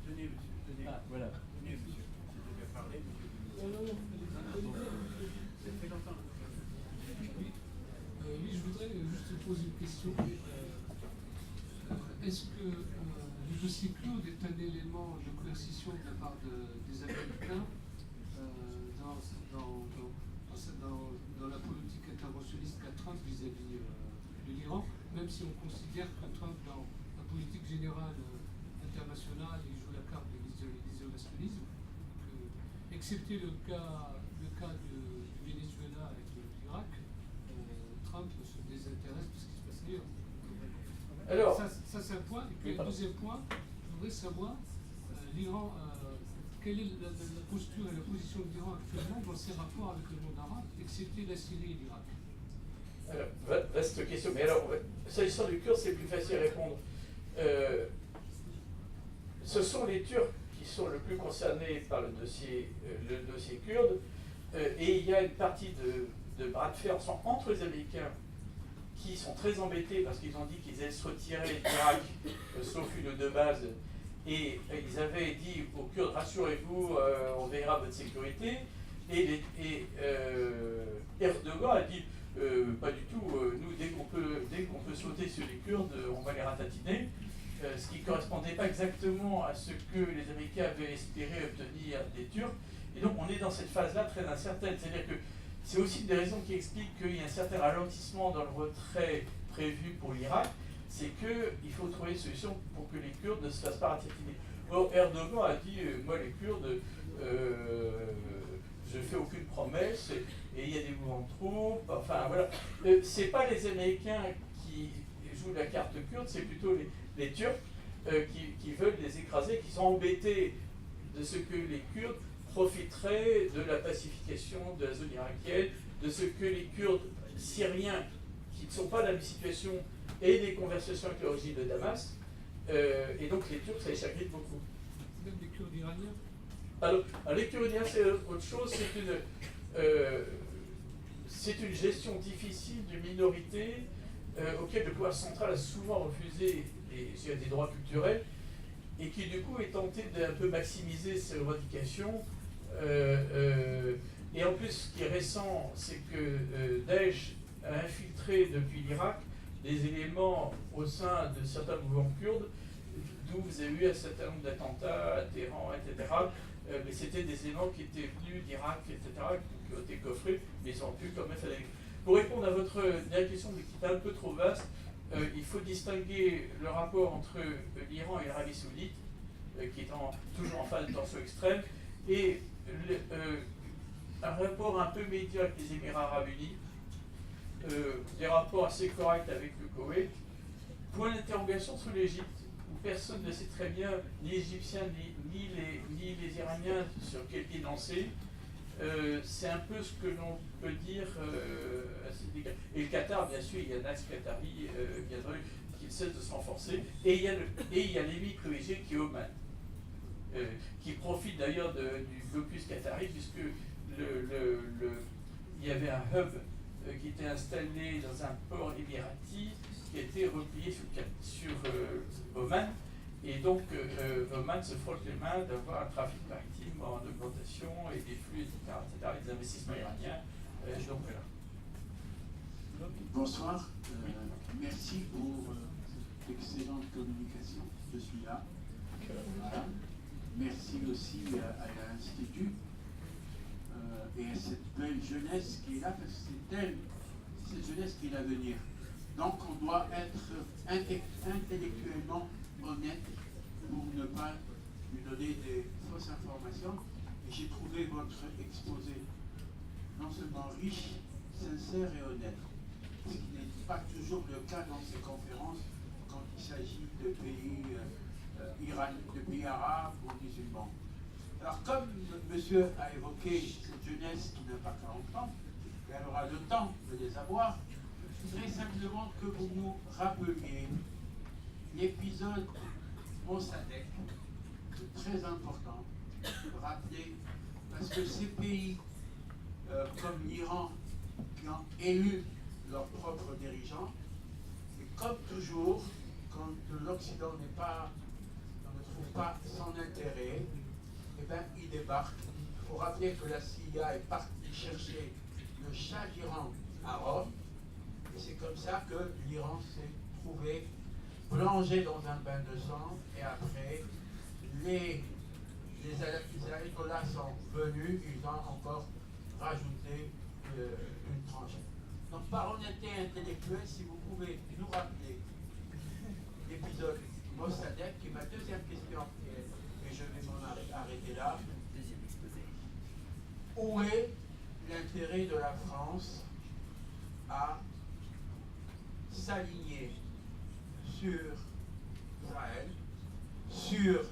Tenez, monsieur. Tenez. Ah, voilà. Tenez, monsieur. Vous avez parlé, monsieur. Non. Ça fait longtemps. Oui, je voudrais juste poser une question. Est-ce que le dossier Claude est un élément de coercition de la part des Américains dans la politique interventionniste qu'a Trump vis-à-vis de l'Iran, même si on considère que Trump, dans la politique générale internationale, il joue la carte de l'isolationnisme, excepté le cas du Venezuela avec l'Irak, Trump se désintéresse de ce qui se passe ailleurs. Alors, ça c'est un point. Et puis le deuxième point, je voudrais savoir l'Iran, quelle est la posture et la position de l'Iran actuellement dans ses rapports avec le monde arabe, excepté la Syrie et l'Irak. Alors, vaste question. Mais alors, s'agissant du Kurde, c'est plus facile à répondre. Ce sont les Turcs qui sont le plus concernés par le dossier kurde, et il y a une partie de bras de fer entre les Américains qui sont très embêtés parce qu'ils ont dit qu'ils allaient se retirer d'Irak, sauf une ou deux bases, et ils avaient dit aux Kurdes, rassurez-vous, on veillera à votre sécurité, et Erdogan a dit, pas du tout, nous, dès qu'on peut sauter sur les Kurdes, on va les ratatiner, ce qui ne correspondait pas exactement à ce que les Américains avaient espéré obtenir des Turcs, et donc on est dans cette phase-là très incertaine, c'est-à-dire que c'est aussi des raisons qui expliquent qu'il y a un certain ralentissement dans le retrait prévu pour l'Irak, c'est qu'il faut trouver une solution pour que les Kurdes ne se fassent pas ratatiner. Or, Erdogan a dit, moi les Kurdes, je ne fais aucune promesse, et il y a des mouvements de troupes, enfin voilà. C'est pas les Américains qui jouent la carte kurde, c'est plutôt les Turcs qui veulent les écraser, qui sont embêtés de ce que les Kurdes profiteraient de la pacification de la zone irakienne, de ce que les Kurdes syriens, qui ne sont pas dans la même situation, aient des conversations avec le régime de Damas, et donc les Turcs, ça les chagrine beaucoup. Même les Kurdes iraniens. Alors, les Kurdes iraniens, c'est autre chose, c'est une gestion difficile d'une minorité auquel le pouvoir central a souvent refusé des droits culturels, et qui du coup est tenté d'un peu maximiser ses revendications. Et en plus, ce qui est récent, c'est que Daesh a infiltré depuis l'Irak des éléments au sein de certains mouvements kurdes, d'où vous avez eu un certain nombre d'attentats à Téhéran, etc. Mais c'était des éléments qui étaient venus d'Irak, etc., qui ont été coffrés, mais ils ont pu quand même faire des... Pour répondre à votre dernière question, mais qui est un peu trop vaste, il faut distinguer le rapport entre l'Iran et l'Arabie Saoudite, qui est toujours en phase de tension extrême, et un rapport un peu médiocre avec les Émirats Arabes Unis, des rapports assez corrects avec le Koweït. Point d'interrogation sur l'Égypte, où personne ne sait très bien, ni les Égyptiens, ni les Iraniens, sur quel pied danser. C'est un peu ce que l'on peut dire à cet égard. Et le Qatar, bien sûr, il y a un axe qatari qui ne cesse de se renforcer. Et il y a l'émir privilégié qui est Oman, qui profite d'ailleurs du blocus qatari, puisque il y avait un hub qui était installé dans un port émirati qui a été replié sur Oman. Et donc, Oman se frotte les mains d'avoir un trafic maritime en augmentation et des flux, etc., des investissements iraniens. Donc voilà. Bonsoir. Merci pour l'excellente communication. Je suis là. Voilà. Merci aussi à l'Institut et à cette belle jeunesse qui est là, parce que c'est elle, cette jeunesse qui est l'avenir. Donc on doit être intellectuellement honnête pour ne pas lui donner des fausses informations. Et j'ai trouvé votre exposé non seulement riche, sincère et honnête, ce qui n'est pas toujours le cas dans ces conférences quand il s'agit de pays de pays arabes ou musulmans. Alors comme monsieur a évoqué cette jeunesse qui n'a pas 40 ans, et elle aura le temps de les avoir, je voudrais simplement que vous nous rappeliez l'épisode Mossadegh, c'est très important de rappeler, parce que ces pays comme l'Iran qui ont élu leurs propres dirigeants, et comme toujours, quand l'Occident ne trouve pas son intérêt, eh bien, il débarque. Il faut rappeler que la CIA est partie chercher le Shah d'Iran à Rome, et c'est comme ça que l'Iran s'est trouvé plongé dans un bain de sang, et après, les ayatollahs sont venus, ils ont encore rajouté une tranche. Donc par honnêteté intellectuelle, si vous pouvez nous rappeler l'épisode Mossadegh, qui est ma deuxième question, et je vais m'en arrêter là. Où est l'intérêt de la France à s'aligner sur Israël, sur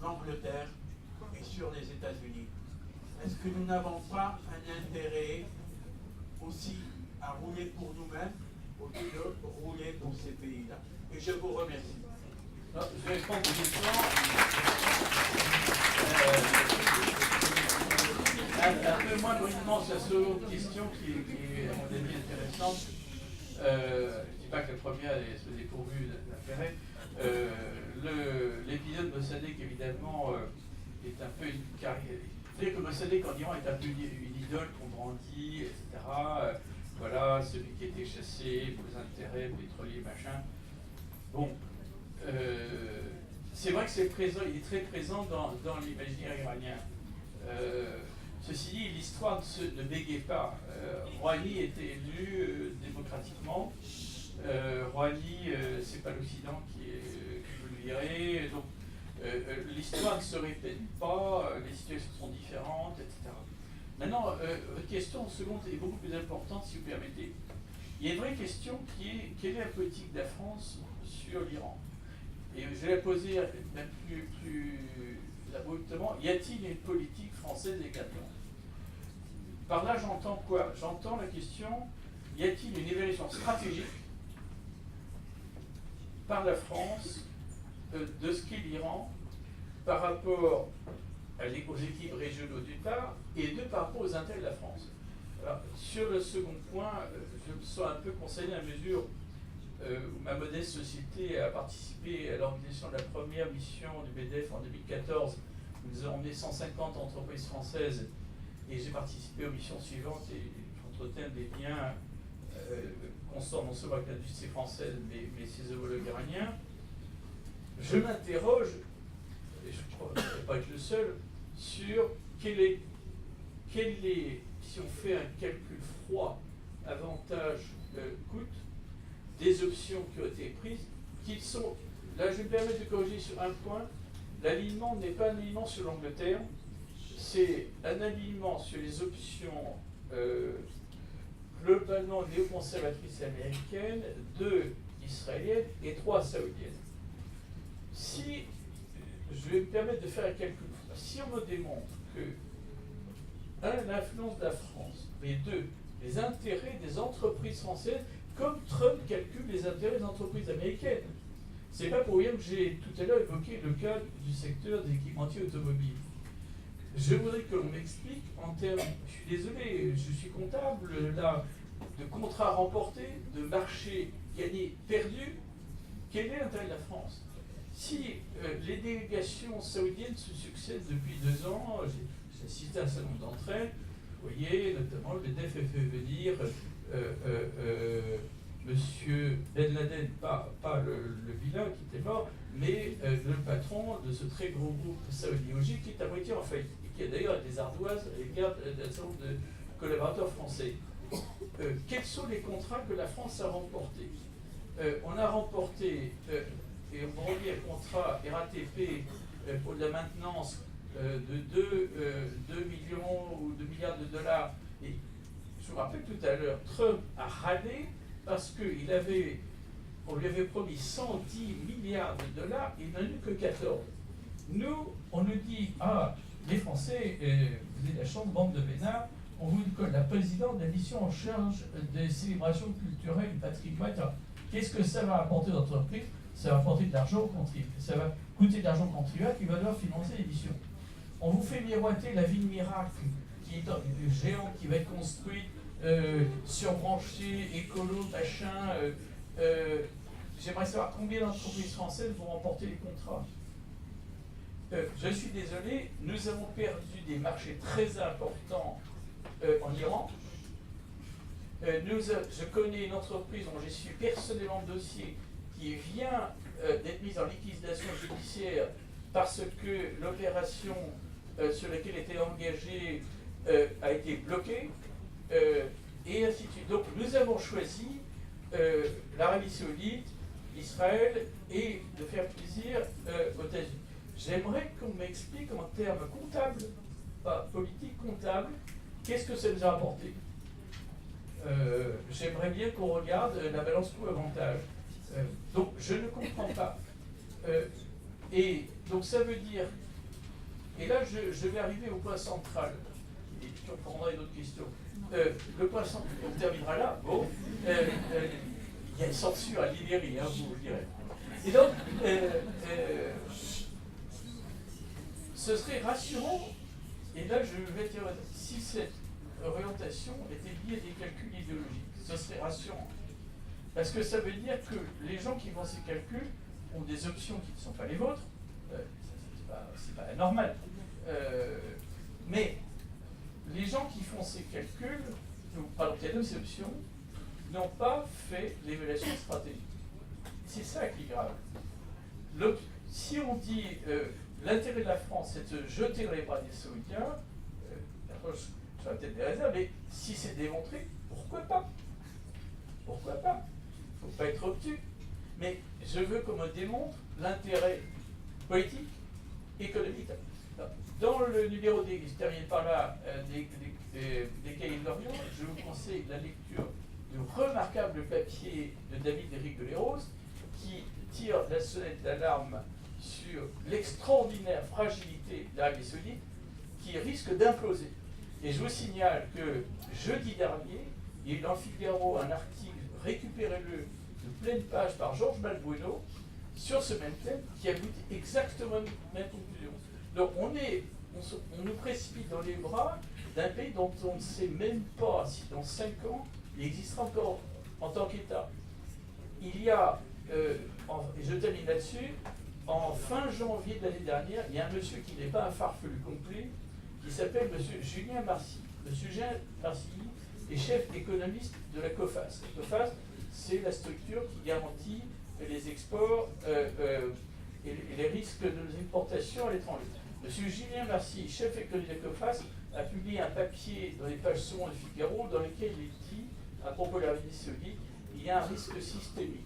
l'Angleterre et sur les États-Unis? Est-ce que nous n'avons pas un intérêt aussi à rouler pour nous-mêmes au lieu de rouler pour ces pays-là? Et je vous remercie. Alors, je vais répondre aux questions. Un peu moins brièvement sur la seconde question qui est, à mon avis, intéressante. Je ne dis pas que la première est dépourvue d'intérêt. L'épisode Mossadegh, évidemment, est un peu une carrière. C'est-à-dire que Mossadegh en Iran est un peu une idole qu'on brandit, etc. Voilà, celui qui était chassé pour les intérêts pétroliers, machin. Bon, c'est vrai que c'est présent, il est très présent dans l'imaginaire iranien. Ceci dit, l'histoire ne bégait pas. Rouhani était élu démocratiquement. Rouhani, c'est pas l'Occident qui veut le virer. Donc, l'histoire ne se répète pas, les situations sont différentes, etc. Maintenant, votre question seconde est beaucoup plus importante, si vous permettez. Il y a une vraie question qui est quelle est la politique de la France sur l'Iran? Et je vais la poser même plus abruptement. Y a-t-il une politique française également? Par là, j'entends quoi? J'entends la question, y a-t-il une évaluation stratégique par la France de ce qu'est l'Iran par rapport aux équilibres régionaux d'une part, et par rapport aux intérêts de la France? Alors, sur le second point, je me sens un peu concerné à mesure où ma modeste société a participé à l'organisation de la première mission du MEDEF en 2014. Nous avons emmené 150 entreprises françaises et j'ai participé aux missions suivantes et j'entretiens des liens constants non seulement avec l'industrie française mais ses homologues iraniens. Je m'interroge, et je crois que je ne vais pas être le seul, sur quel est, si on fait un calcul froid, avantage-coût, des options qui ont été prises, qui sont, là je vais me permettre de corriger sur un point, l'alignement n'est pas un alignement sur l'Angleterre, c'est un alignement sur les options globalement néoconservatrices américaines, 2 israéliennes et 3 saoudiennes. Si, je vais me permettre de faire un calcul, si on me démontre que, 1, l'influence de la France, mais 2, les intérêts des entreprises françaises, comme Trump calcule les intérêts des entreprises américaines. C'est pas pour rien que j'ai tout à l'heure évoqué le cas du secteur des équipementiers automobiles. Je voudrais que l'on m'explique en termes, je suis désolé, je suis comptable, là, de contrats remportés, de marchés gagnés, perdus, quel est l'intérêt de la France? Si les délégations saoudiennes se succèdent depuis 2 ans, j'ai cité un certain nombre d'entre elles, vous voyez, notamment le MEDEF a fait venir Monsieur Ben Laden, pas le vilain qui était mort, mais le patron de ce très gros groupe saoudiologique qui est à moitié en faillite, et qui a d'ailleurs des ardoises à l'égard d'un certain nombre de collaborateurs français. Quels sont les contrats que la France a remportés? On a remporté, et on relie un contrat RATP pour de la maintenance de 2 millions ou 2 milliards de dollars. Et je vous rappelle tout à l'heure, Trump a râlé parce qu'on lui avait promis 110 milliards de dollars, il n'en a eu que 14. Nous, on nous dit, les Français, vous êtes la chambre, bande de vénards, on vous colle la présidente de la mission en charge des célébrations culturelles, du patrimoine. Qu'est-ce que ça va apporter aux entreprises? Ça va apporter de l'argent aux contribuables. Ça va coûter de l'argent aux contribuables qui va devoir financer l'émission. On vous fait miroiter la ville miracle, qui est un géant qui va être construit, surbranché, écolo, machin. J'aimerais savoir combien d'entreprises françaises vont remporter les contrats. Je suis désolé, nous avons perdu des marchés très importants en Iran. Je connais une entreprise dont j'ai su personnellement le dossier qui vient d'être mise en liquidation judiciaire parce que l'opération sur laquelle était engagée a été bloquée, et ainsi de suite. Donc nous avons choisi l'Arabie Saoudite, Israël, et de faire plaisir aux États-Unis. J'aimerais qu'on m'explique en termes comptables, pas politiques, comptables, qu'est-ce que ça nous a apporté. J'aimerais bien qu'on regarde la balance coût-avantage. Donc je ne comprends pas. Et donc ça veut dire, et là je vais arriver au point central, et puis on prendra d'autres questions. Le point central, on terminera là, bon, il y a une censure à l'Ibérie, vous direz. Et donc, ce serait rassurant, et là je vais dire, si cette orientation était liée à des calculs idéologiques, ce serait rassurant. Parce que ça veut dire que les gens qui font ces calculs ont des options qui ne sont pas les vôtres, c'est pas normal. Mais les gens qui font ces calculs, pardon, qui adoptent ces options, n'ont pas fait l'évaluation stratégique. C'est ça qui est grave. Si on dit l'intérêt de la France, c'est de se jeter dans les bras des Saoudiens, j'aurais peut-être des réserves, mais si c'est démontré, pourquoi pas? Pourquoi pas? Il ne faut pas être obtus. Mais je veux qu'on me démontre l'intérêt politique, économique. Dans le numéro des, je termine par là, des Cahiers de l'Orient, je vous conseille la lecture du remarquable papier de David Rigoleros qui tire la sonnette d'alarme sur l'extraordinaire fragilité de l'Arabie Saoudite qui risque d'imploser. Et je vous signale que jeudi dernier, il y a eu dans le Figaro un article, récupérez-le, de pleine page par Georges Balbueno, sur ce même thème, qui aboutit exactement à la même conclusion. Donc on nous précipite dans les bras d'un pays dont on ne sait même pas si dans 5 ans, il existera encore en tant qu'État. Il y a, et je termine là-dessus, en fin janvier de l'année dernière, il y a un monsieur qui n'est pas un farfelu complet, qui s'appelle monsieur Julien Marcy. Monsieur Julien Marcy est chef économiste de la COFAS. La COFAS, c'est la structure qui garantit les exports et les risques de nos importations à l'étranger. Monsieur Julien Marcy, chef économiste de la COFAS, a publié un papier dans les pages secondes du Figaro dans lequel il dit, à propos de l'Arabie Saoudite, il y a un risque systémique.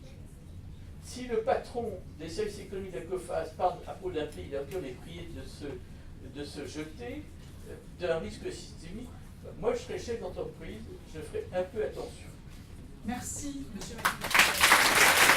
Si le patron des services économiques de la COFAS parle à propos d'un pays dans lequel on est prié de se jeter d'un risque systémique, moi je serais chef d'entreprise, je ferais un peu attention. Merci, monsieur Mathieu.